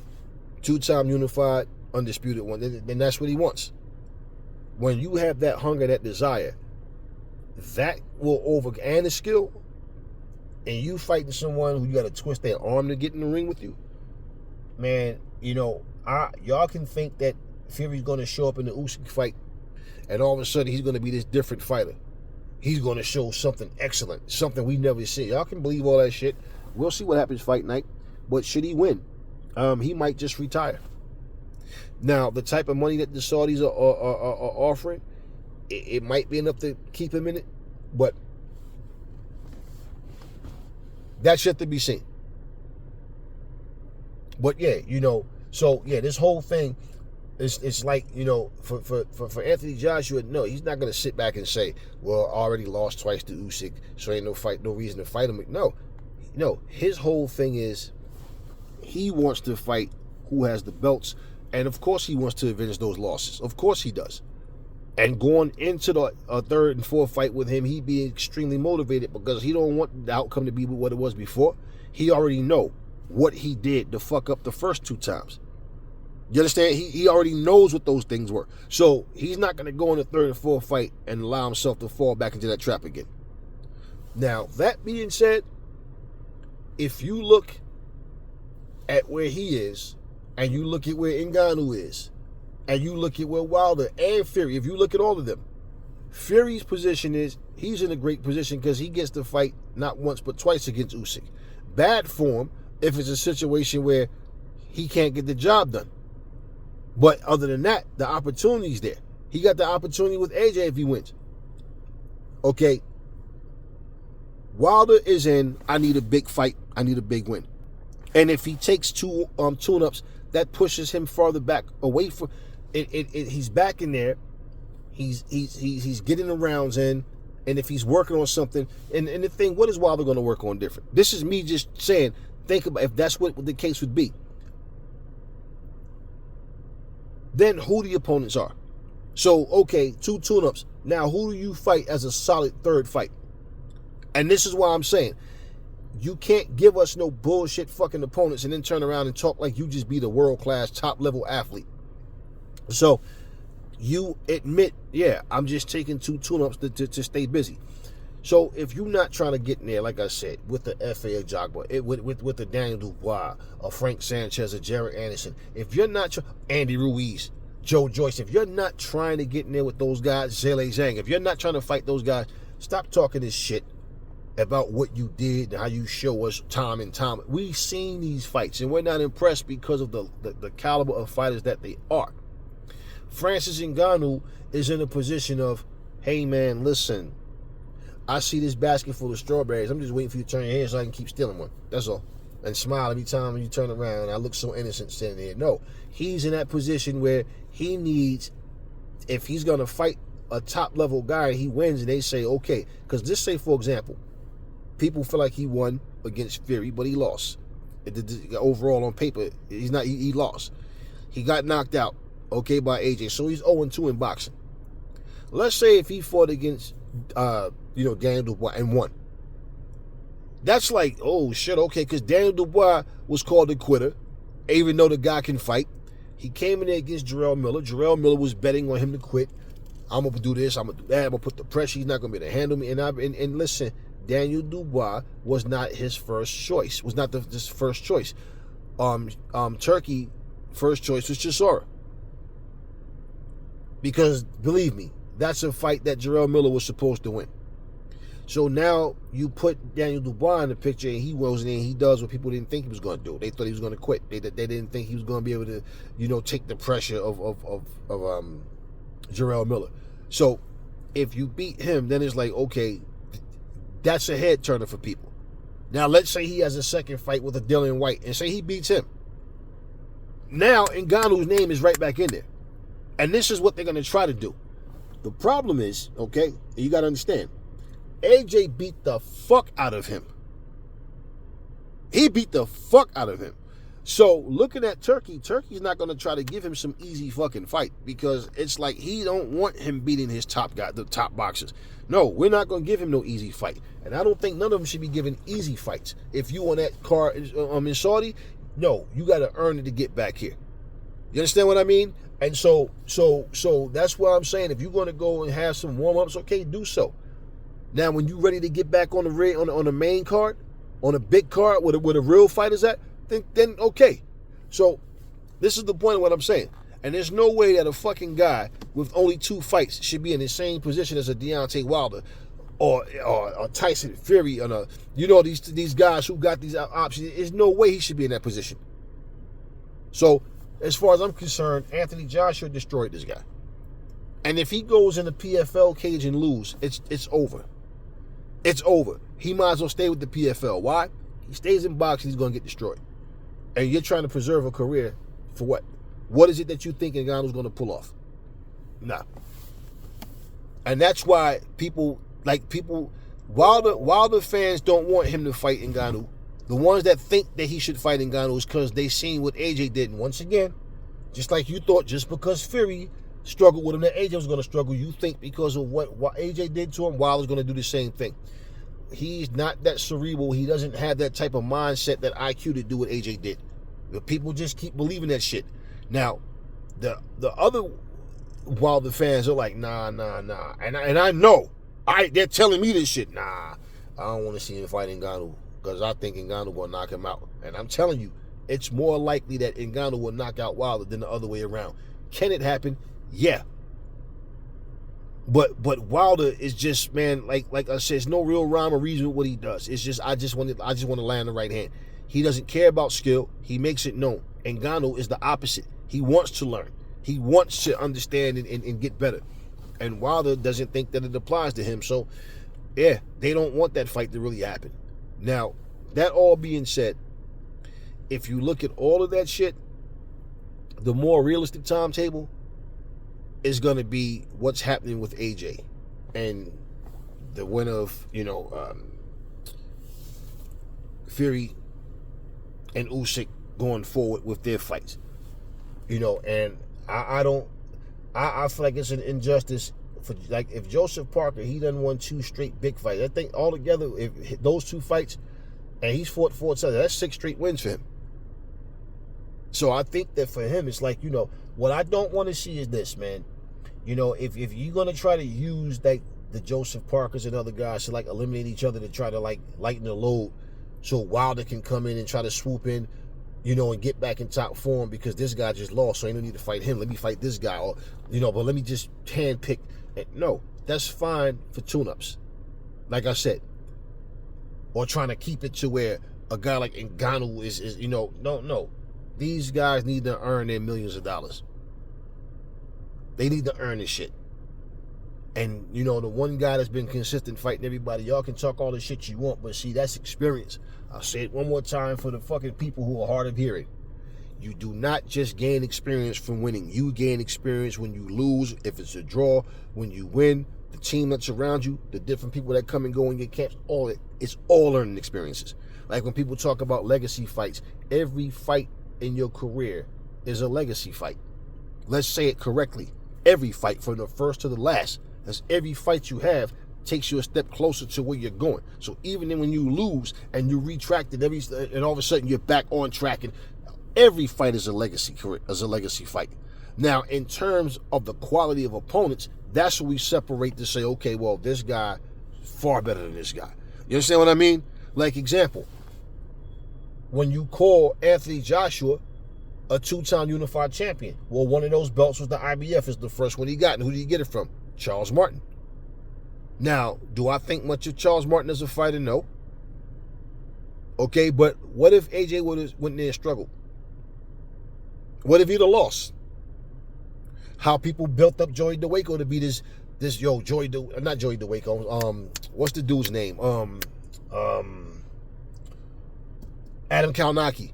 2-time unified, undisputed one. And that's what he wants. When you have that hunger, that desire, that will and the skill, and you fighting someone who you got to twist their arm to get in the ring with you, man, y'all can think that Fury's going to show up in the Usyk fight and all of a sudden he's going to be this different fighter. He's going to show something excellent, something we never seen. Y'all can believe all that shit. We'll see what happens fight night. But should he win, he might just retire. Now, the type of money that the Saudis are offering, it might be enough to keep him in it, but that's yet to be seen. But yeah, so yeah, this whole thing, it's like, for Anthony Joshua, no, he's not going to sit back and say, well, I already lost twice to Usyk, so ain't no reason to fight him. No, his whole thing is he wants to fight who has the belts, and of course he wants to avenge those losses. Of course he does. And going into the third and fourth fight with him, he'd be extremely motivated because he don't want the outcome to be what it was before. He already know what he did to fuck up the first 2 times. You understand? He already knows what those things were. So he's not going to go in the third and fourth fight and allow himself to fall back into that trap again. Now, that being said, if you look at where he is, and you look at where Ngannou is, and you look at where Wilder and Fury, if you look at all of them, Fury's position is he's in a great position because he gets to fight not once but twice against Usyk. Bad form if it's a situation where he can't get the job done. But other than that, the opportunity's there. He got the opportunity with AJ if he wins. Okay. Wilder is in, I need a big fight, I need a big win. And if he takes 2 tune-ups, that pushes him farther back away from he's back in there. He's getting the rounds in, and if he's working on something, and the thing, what is Wilder going to work on different? This is me just saying, think about if that's what the case would be. Then who the opponents are. So, okay, 2 tune-ups. Now, who do you fight as a solid third fight? And this is why I'm saying, you can't give us no bullshit fucking opponents and then turn around and talk like you just be the world-class, top-level athlete. So, you admit, yeah, I'm just taking 2 tune-ups to stay busy. So, if you're not trying to get in there, like I said, with the F.A. Ajagba, with the Daniel Dubois, or Frank Sanchez, or Jared Anderson, if you're not Andy Ruiz, Joe Joyce, if you're not trying to get in there with those guys, Zhale Zhang, if you're not trying to fight those guys, stop talking this shit about what you did and how you show us time and time. We've seen these fights, and we're not impressed because of the caliber of fighters that they are. Francis Ngannou is in a position of, hey man, listen, I see this basket full of strawberries. I'm just waiting for you to turn your head so I can keep stealing one. That's all. And smile every time you turn around. I look so innocent standing there. No, he's in that position where he needs, if he's going to fight a top-level guy and he wins and they say, okay, because just say, for example, people feel like he won against Fury, but he lost. Overall, on paper, he lost. He got knocked out, okay, by AJ. So he's 0-2 in boxing. Let's say if he fought against, Daniel Dubois and won. That's like, oh shit, okay, because Daniel Dubois was called a quitter, even though the guy can fight. He came in there against Jarrell Miller. Jarrell Miller was betting on him to quit. I'm going to do this, I'm going to do that, I'm going to put the pressure, he's not going to be able to handle me. And listen, Daniel Dubois was not his first choice, was not his first choice. Turkey, first choice was Chisora. Because, believe me, that's a fight that Jarrell Miller was supposed to win. So now you put Daniel Dubois in the picture, and he goes in there and he does what people didn't think he was going to do. They thought he was going to quit. They didn't think he was going to be able to, take the pressure of Jarrell Miller. So if you beat him, then it's like, okay, that's a head turner for people. Now let's say he has a second fight with a Dillian White, and say he beats him. Now Ngannou's name is right back in there, and this is what they're going to try to do. The problem is, okay, you got to understand, AJ beat the fuck out of him. He beat the fuck out of him. So looking at Turkey, Turkey's not going to try to give him some easy fucking fight because it's like he don't want him beating his top guy, the top boxers. No, we're not going to give him no easy fight. And I don't think none of them should be given easy fights. If you on that card in Saudi, no, you got to earn it to get back here. You understand what I mean? And so that's why I'm saying if you're going to go and have some warm-ups, okay, do so. Now, when you're ready to get back on the main card, on a big card where the real fight is at, then okay. So this is the point of what I'm saying. And there's no way that a fucking guy with only 2 fights should be in the same position as a Deontay Wilder or Tyson Fury. These guys who got these options. There's no way he should be in that position. So as far as I'm concerned, Anthony Joshua destroyed this guy. And if he goes in the PFL cage and lose, it's over. It's over. He might as well stay with the PFL. Why? He stays in boxing, he's going to get destroyed. And you're trying to preserve a career for what? What is it that you think Ngannou's going to pull off? Nah. And that's why Wilder fans don't want him to fight Ngannou. The ones that think that he should fight Ngannou is because they seen what AJ did. And once again, just like you thought, just because Fury struggled with him, that AJ was going to struggle, you think because of what AJ did to him, Wilder's going to do the same thing. He's not that cerebral. He doesn't have that type of mindset, that IQ to do what AJ did. But people just keep believing that shit. Now, the other Wilder fans are like, nah. And I know. They're telling me this shit. Nah, I don't want to see him fight Ngannou because I think Ngannou will knock him out. And I'm telling you, it's more likely that Ngannou will knock out Wilder than the other way around. Can it happen? Yeah. But Wilder is just, man, like I said, it's no real rhyme or reason with what he does. It's just I just want to land the right hand. He doesn't care about skill. He makes it known. Ngannou is the opposite. He wants to learn. He wants to understand and get better. And Wilder doesn't think that it applies to him. So, yeah, they don't want that fight to really happen. Now, that all being said, if you look at all of that shit, the more realistic timetable is going to be what's happening with AJ and the winner of, Fury and Usyk going forward with their fights. And I feel like it's an injustice for, like, if Joseph Parker, he done won 2 straight big fights. I think altogether, if those 2 fights, and he's fought 4 times, that's 6 straight wins for him. So I think that for him, it's like, what I don't want to see is this, man. If you're going to try to use like the Joseph Parkers and other guys to like eliminate each other to try to like lighten the load so Wilder can come in and try to swoop in, and get back in top form because this guy just lost, so I don't need to fight him. Let me fight this guy, or, but let me just handpick. No, that's fine for tune-ups, like I said. Or trying to keep it to where a guy like Ngannou is no. These guys need to earn their millions of dollars. They need to earn this shit. And, the one guy that's been consistent fighting everybody, y'all can talk all the shit you want, but see, that's experience. I'll say it one more time for the fucking people who are hard of hearing. You do not just gain experience from winning. You gain experience when you lose, if it's a draw, when you win, the team that's around you, the different people that come and go in your camps, it's all learning experiences. Like when people talk about legacy fights, every fight in your career is a legacy fight. Let's say it correctly. Every fight, from the first to the last, as every fight you have takes you a step closer to where you're going. So even then when you lose and you retract it, and all of a sudden you're back on track, and every fight is a legacy fight. Now, in terms of the quality of opponents, that's what we separate to say, okay, well, this guy far better than this guy. You understand what I mean? Like, example, when you call Anthony Joshua a 2-time unified champion, well, one of those belts was the IBF, is the first one he got. And who did he get it from? Charles Martin. Now, do I think much of Charles Martin as a fighter? No. Okay, but what if AJ went there and struggled? What if he'd have lost? How people built up Joey DeWaco to be not Joey DeWaco. What's the dude's name? Adam Kalnaki.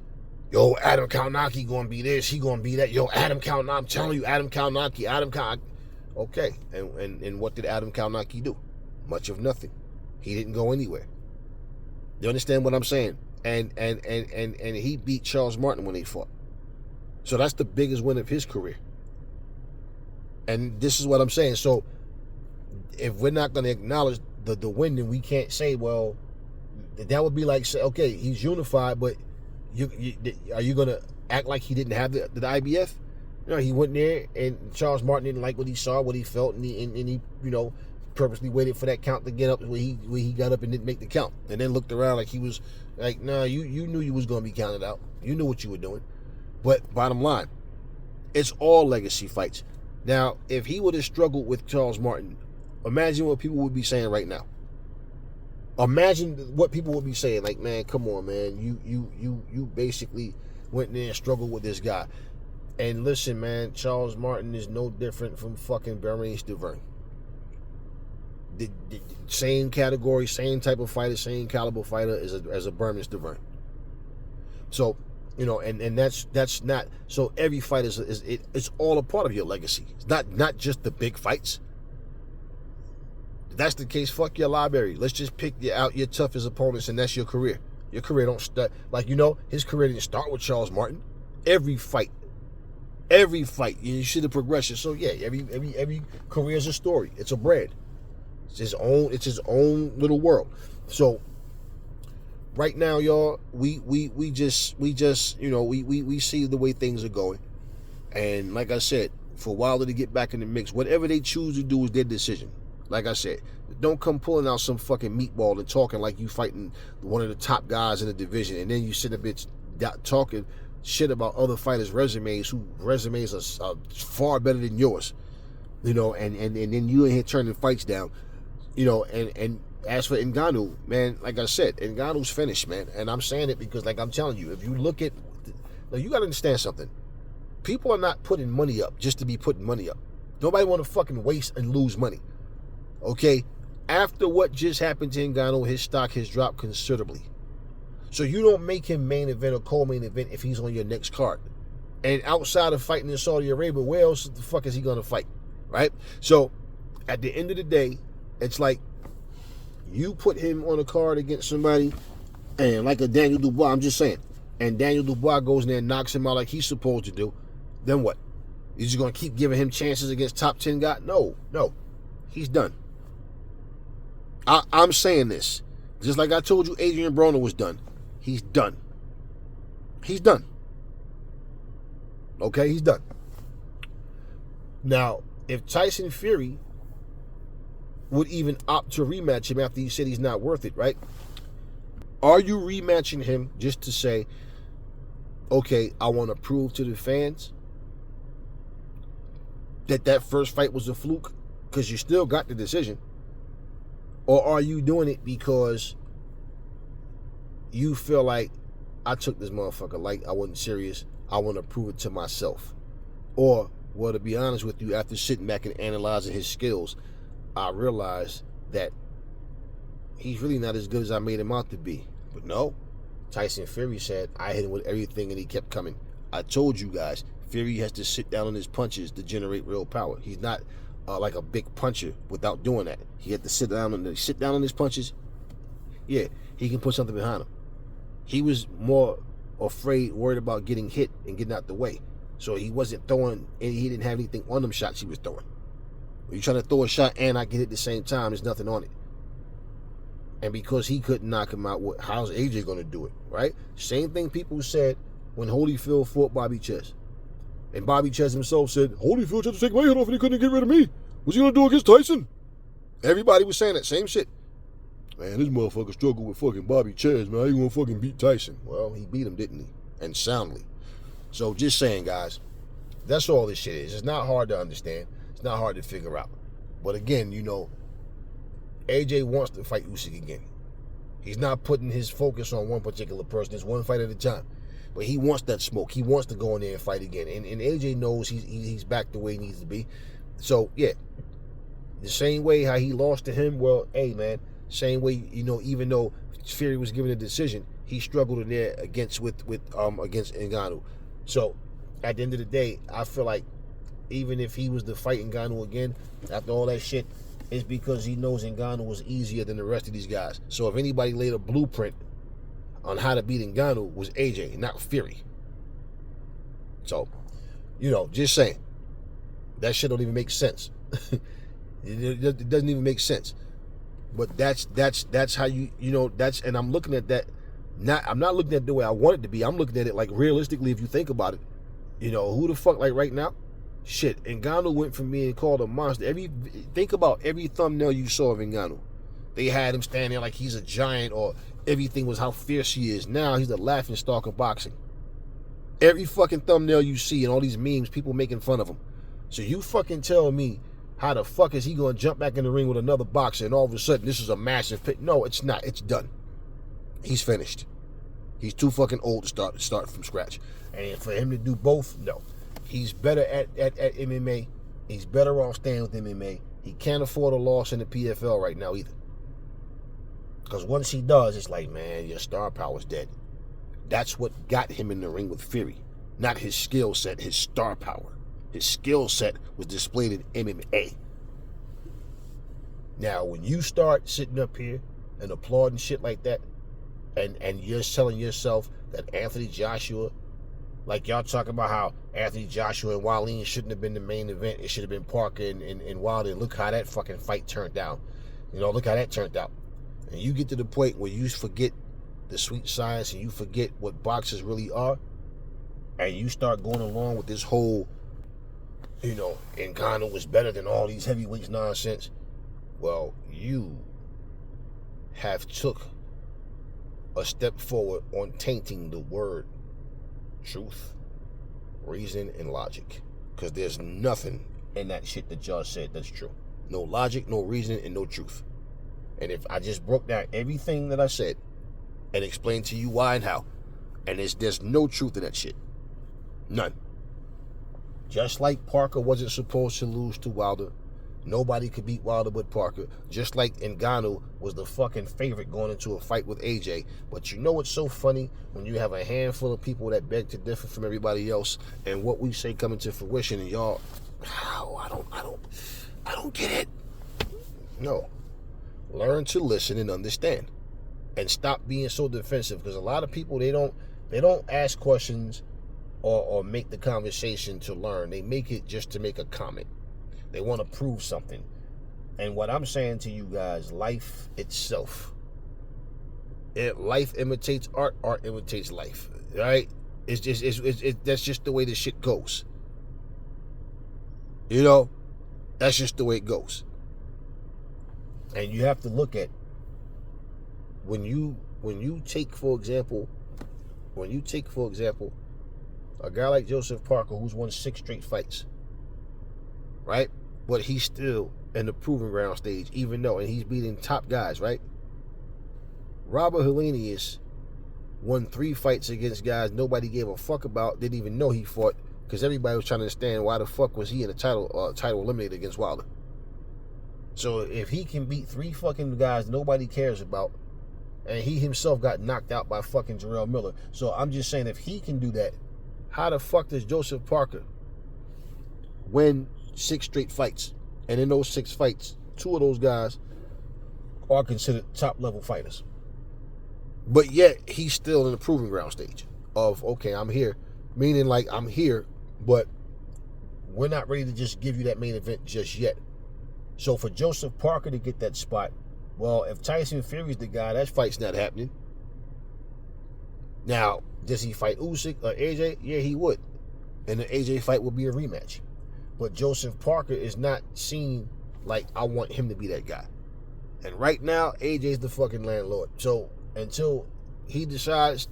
Adam Kalnaki gonna be this, he gonna be that. Adam Kalnaki, I'm telling you, Adam Kalnaki. Okay, and what did Adam Kalnaki do? Much of nothing. He didn't go anywhere. You understand what I'm saying? and he beat Charles Martin when they fought. So that's the biggest win of his career. And this is what I'm saying. So if we're not going to acknowledge the win, then we can't say, well, that would be like, say, okay, he's unified, but are you going to act like he didn't have the IBF? You know, he went there, and Charles Martin didn't like what he saw, what he felt, and he purposely waited for that count to get up where he got up and didn't make the count, and then looked around like he was like, nah, you knew you was going to be counted out. You knew what you were doing. But bottom line, it's all legacy fights. Now, if he would have struggled with Charles Martin, imagine what people would be saying right now. Imagine what people would be saying, like, man, come on, man, you basically went there and struggled with this guy. And listen, man, Charles Martin is no different from fucking Bermane Stiverne. The same category, same type of fighter, same caliber fighter as a Bermane Stiverne. So, and that's not, so every fight it's all a part of your legacy. It's not just the big fights. If that's the case, fuck your library. Let's just pick out your toughest opponents, and that's your career. Your career don't start, like, his career didn't start with Charles Martin. Every fight, you should have progression. So yeah, every career is a story. It's a brand. It's his own little world. So right now, y'all, we just we see the way things are going. And like I said, for Wilder to get back in the mix, whatever they choose to do is their decision. Like I said, don't come pulling out some fucking meatball and talking like you fighting one of the top guys in the division, and then you sit a bitch talking shit about other fighters' resumes who resumes are far better than yours. And then you in here turning fights down. And as for Ngannou, man, like I said, Ngannou's finished, man. And I'm saying it because, like I'm telling you, if you look at, you got to understand something. People are not putting money up just to be putting money up. Nobody want to fucking waste and lose money. Okay? After what just happened to Ngannou, his stock has dropped considerably. So you don't make him main event or co-main event if he's on your next card. And outside of fighting in Saudi Arabia, where else the fuck is he going to fight? Right? So at the end of the day, it's like you put him on a card against somebody, and like a Daniel Dubois, I'm just saying, and Daniel Dubois goes in there and knocks him out like he's supposed to do, then what? You just going to keep giving him chances against top 10 guys? No. He's done. I'm saying this. Just like I told you Adrian Broner was done. He's done. He's done. Okay, he's done. Now, if Tyson Fury would even opt to rematch him after he said he's not worth it, right? Are you rematching him just to say, okay, I want to prove to the fans that first fight was a fluke because you still got the decision? Or are you doing it because you feel like I took this motherfucker light, I wasn't serious, I want to prove it to myself? Or, well, to be honest with you, after sitting back and analyzing his skills, I realized that he's really not as good as I made him out to be. But no, Tyson Fury said, I hit him with everything and he kept coming. I told you guys, Fury has to sit down on his punches to generate real power. He's not like a big puncher without doing that. He had to sit down on his punches. Yeah, he can put something behind him. He was more worried about getting hit and getting out the way. So he wasn't throwing, and he didn't have anything on them shots he was throwing. When you're trying to throw a shot and I get it at the same time, there's nothing on it. And because he couldn't knock him out, how's AJ going to do it, right? Same thing people said when Holyfield fought Bobby Ches. And Bobby Ches himself said, Holyfield tried to take my head off and he couldn't get rid of me. What's he going to do against Tyson? Everybody was saying that same shit. Man, this motherfucker struggled with fucking Bobby Ches, man. How you going to fucking beat Tyson? Well, he beat him, didn't he? And soundly. So just saying, guys, that's all this shit is. It's not hard to understand. It's not hard to figure out. But again, AJ wants to fight Usyk again. He's not putting his focus on one particular person. It's one fight at a time. But he wants that smoke. He wants to go in there and fight again. And AJ knows he's back the way he needs to be. So, yeah. The same way how he lost to him, well, hey, man, same way, even though Fury was given a decision, he struggled in there against Ngannou. So, at the end of the day, I feel like even if he was to fight Ngannou again, after all that shit, it's because he knows Ngannou was easier than the rest of these guys. So if anybody laid a blueprint on how to beat Ngannou was AJ, not Fury. So, just saying. That shit don't even make sense. It doesn't even make sense. But that's how and I'm looking at that. I'm not looking at it the way I want it to be. I'm looking at it like realistically, if you think about it. Who the fuck, like right now? Shit, Ngannou went from being called a monster. Think about every thumbnail you saw of Ngannou. They had him standing there like he's a giant, or everything was how fierce he is. Now he's the laughing stock of boxing. Every fucking thumbnail you see and all these memes, people making fun of him. So you fucking tell me how the fuck is he going to jump back in the ring with another boxer and all of a sudden this is a massive pit? No, it's not. It's done. He's finished. He's too fucking old to start from scratch. And for him to do both, no. He's better at MMA. He's better off staying with MMA. He can't afford a loss in the PFL right now either. Because once he does, it's like, man, your star power's dead. That's what got him in the ring with Fury. Not his skill set, his star power. His skill set was displayed in MMA. Now, when you start sitting up here and applauding shit like that, and you're telling yourself that Anthony Joshua, like y'all talking about how Anthony Joshua and Wallin shouldn't have been the main event, it should have been Parker and Wilder, and look how that fucking fight turned out. Look how that turned out. And you get to the point where you forget the sweet science and you forget what boxers really are, and you start going along with this whole, Ngannou was better than all these heavyweights nonsense. Well, you have took a step forward on tainting the word truth, reason, and logic. Because there's nothing in that shit that y'all said that's true. No logic, no reason, and no truth. And if I just broke down everything that I said and explained to you why and how, and there's no truth in that shit. None. Just like Parker wasn't supposed to lose to Wilder, nobody could beat Wilder but Parker. Just like Ngannou was the fucking favorite going into a fight with AJ. But you know what's so funny? When you have a handful of people that beg to differ from everybody else, and what we say coming to fruition, and y'all, I don't get it. No. Learn to listen and understand. And stop being so defensive, because a lot of people, they don't ask questions or make the conversation to learn. They make it just to make a comment. They want to prove something. And what I'm saying to you guys, life itself. Life imitates art, art imitates life. Right? That's just the way this shit goes. That's just the way it goes. And you have to look at when you take for example a guy like Joseph Parker, who's won 6 straight fights, right? But he's still in the proving ground stage, even though, and he's beating top guys, right? Robert Helenius won 3 fights against guys nobody gave a fuck about, didn't even know he fought, because everybody was trying to understand why the fuck was he in a title eliminated against Wilder. So if he can beat 3 fucking guys nobody cares about, and he himself got knocked out by fucking Jarrell Miller. So I'm just saying, if he can do that, how the fuck does Joseph Parker win 6 straight fights? And in those 6 fights, 2 of those guys are considered top level fighters. But yet he's still in the proving ground stage of, okay, I'm here. Meaning like I'm here, but we're not ready to just give you that main event just yet. So for Joseph Parker to get that spot, well, if Tyson Fury's the guy, that fight's not happening. Now, does he fight Usyk or AJ? Yeah, he would. And the AJ fight will be a rematch. But Joseph Parker is not seen like I want him to be that guy. And right now, AJ's the fucking landlord. So until he decides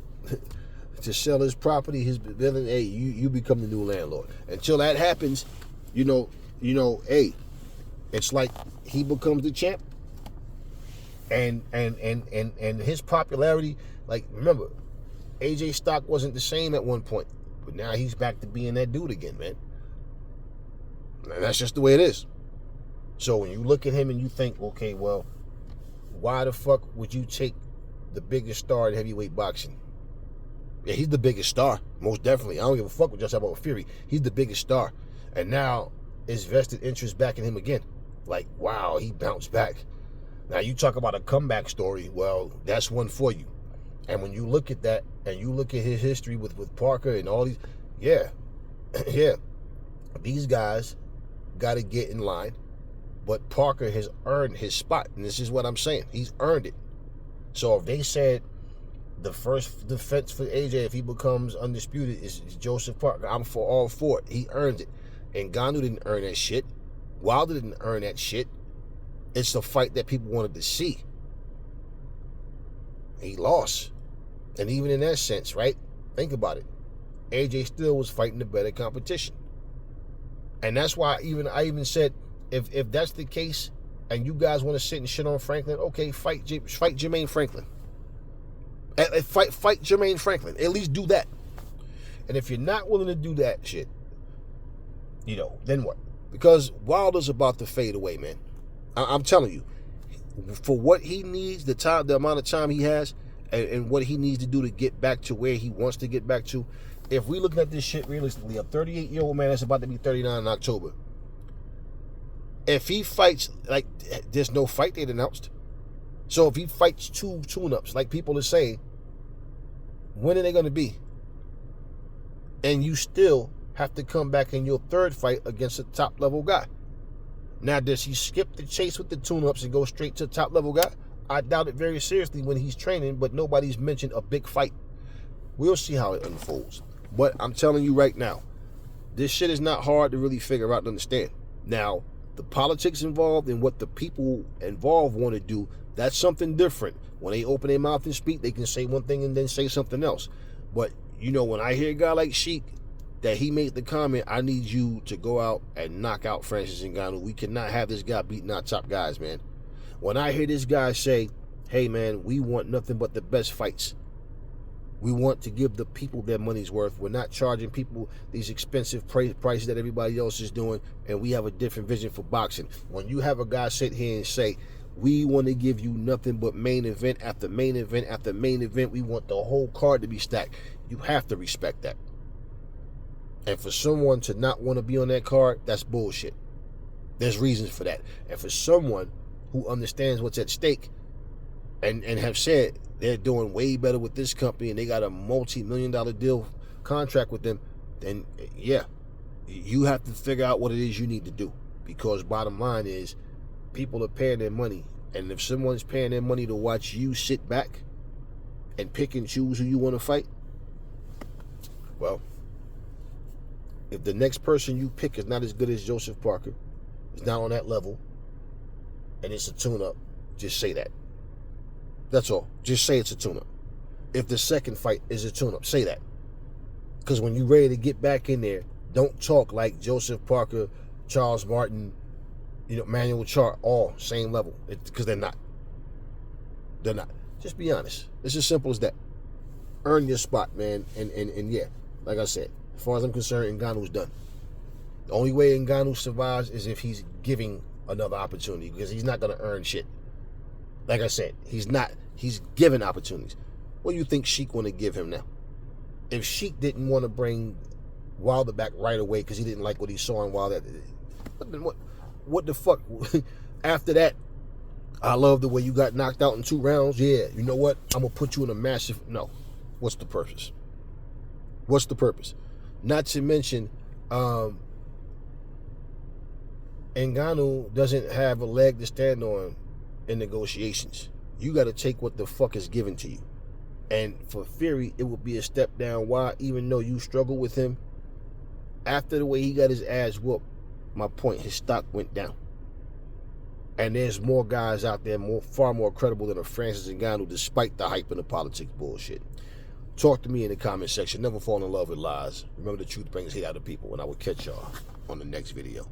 to sell his property, his building, hey, you become the new landlord. Until that happens, hey, it's like he becomes the champ. And his popularity, like, remember, AJ stock wasn't the same at one point, but now he's back to being that dude again, man. And that's just the way it is. So when you look at him and you think, okay, well, why the fuck would you take the biggest star in heavyweight boxing? Yeah, he's the biggest star, most definitely. I don't give a fuck what y'all say about Fury. He's the biggest star. And now is vested interest back in him again. Like, wow, he bounced back. Now, you talk about a comeback story. Well, that's one for you. And when you look at that, and you look at his history with Parker and all these, yeah, yeah, these guys got to get in line. But Parker has earned his spot, and this is what I'm saying. He's earned it. So if they said the first defense for AJ, if he becomes undisputed, is Joseph Parker, I'm all for it. He earned it. And Ngannou didn't earn that shit. Wilder didn't earn that shit. It's the fight that people wanted to see. He lost. And even in that sense, right? Think about it. AJ still was fighting the better competition. And that's why I even said, if that's the case, and you guys want to sit and shit on Franklin, okay, fight Jermaine Franklin. Fight Jermaine Franklin. At least do that. And if you're not willing to do that shit, then what? Because Wilder's about to fade away, man. I'm telling you, for what he needs, the amount of time he has, and what he needs to do to get back to where he wants to get back to. If we looking at this shit realistically, a 38-year-old man that's about to be 39 in October, if he fights, like, there's no fight date announced. So if he fights 2 tune-ups, like people are saying, when are they going to be? And you still have to come back in your third fight against a top-level guy. Now, does he skip the chase with the tune-ups and go straight to the top-level guy? I doubt it very seriously when he's training, but nobody's mentioned a big fight. We'll see how it unfolds. But I'm telling you right now, this shit is not hard to really figure out and understand. Now, the politics involved and what the people involved want to do, that's something different. When they open their mouth and speak, they can say one thing and then say something else. But, when I hear a guy like Sheik, that he made the comment, I need you to go out and knock out Francis Ngannou. We cannot have this guy beating our top guys, man. When I hear this guy say, hey, man, we want nothing but the best fights. We want to give the people their money's worth. We're not charging people these expensive prices that everybody else is doing, and we have a different vision for boxing. When you have a guy sit here and say, we want to give you nothing but main event after main event after main event, we want the whole card to be stacked, you have to respect that. And for someone to not want to be on that card, that's bullshit. There's reasons for that. And for someone who understands what's at stake and have said they're doing way better with this company and they got a multi-million-dollar deal contract with them, then yeah, you have to figure out what it is you need to do. Because bottom line is, people are paying their money. And if someone's paying their money to watch you sit back and pick and choose who you want to fight, well, if the next person you pick is not as good as Joseph Parker, is not on that level, and it's a tune-up, just say that. That's all. Just say it's a tune-up. If the second fight is a tune-up, say that. Because when you're ready to get back in there, don't talk like Joseph Parker, Charles Martin, Manuel Char, all same level. Because they're not. They're not. Just be honest. It's as simple as that. Earn your spot, man. And yeah, like I said, as far as I'm concerned, Ngannou's done. The only way Ngannou survives is if he's giving another opportunity, because he's not going to earn shit. Like I said, he's given opportunities. What do you think Sheik want to give him now? If Sheik didn't want to bring Wilder back right away because he didn't like what he saw in Wilder, what the fuck? After that, I love the way you got knocked out in 2 rounds. Yeah, you know what? I'm going to put you in a massive... No. What's the purpose? What's the purpose? Not to mention, Ngannou doesn't have a leg to stand on in negotiations. You got to take what the fuck is given to you. And for Fury, it would be a step down. Why? Even though you struggle with him, after the way he got his ass whooped, my point, his stock went down. And there's more guys out there far more credible than a Francis Ngannou, despite the hype and the politics bullshit. Talk to me in the comment section. Never fall in love with lies. Remember, the truth brings hate out of people. And I will catch y'all on the next video.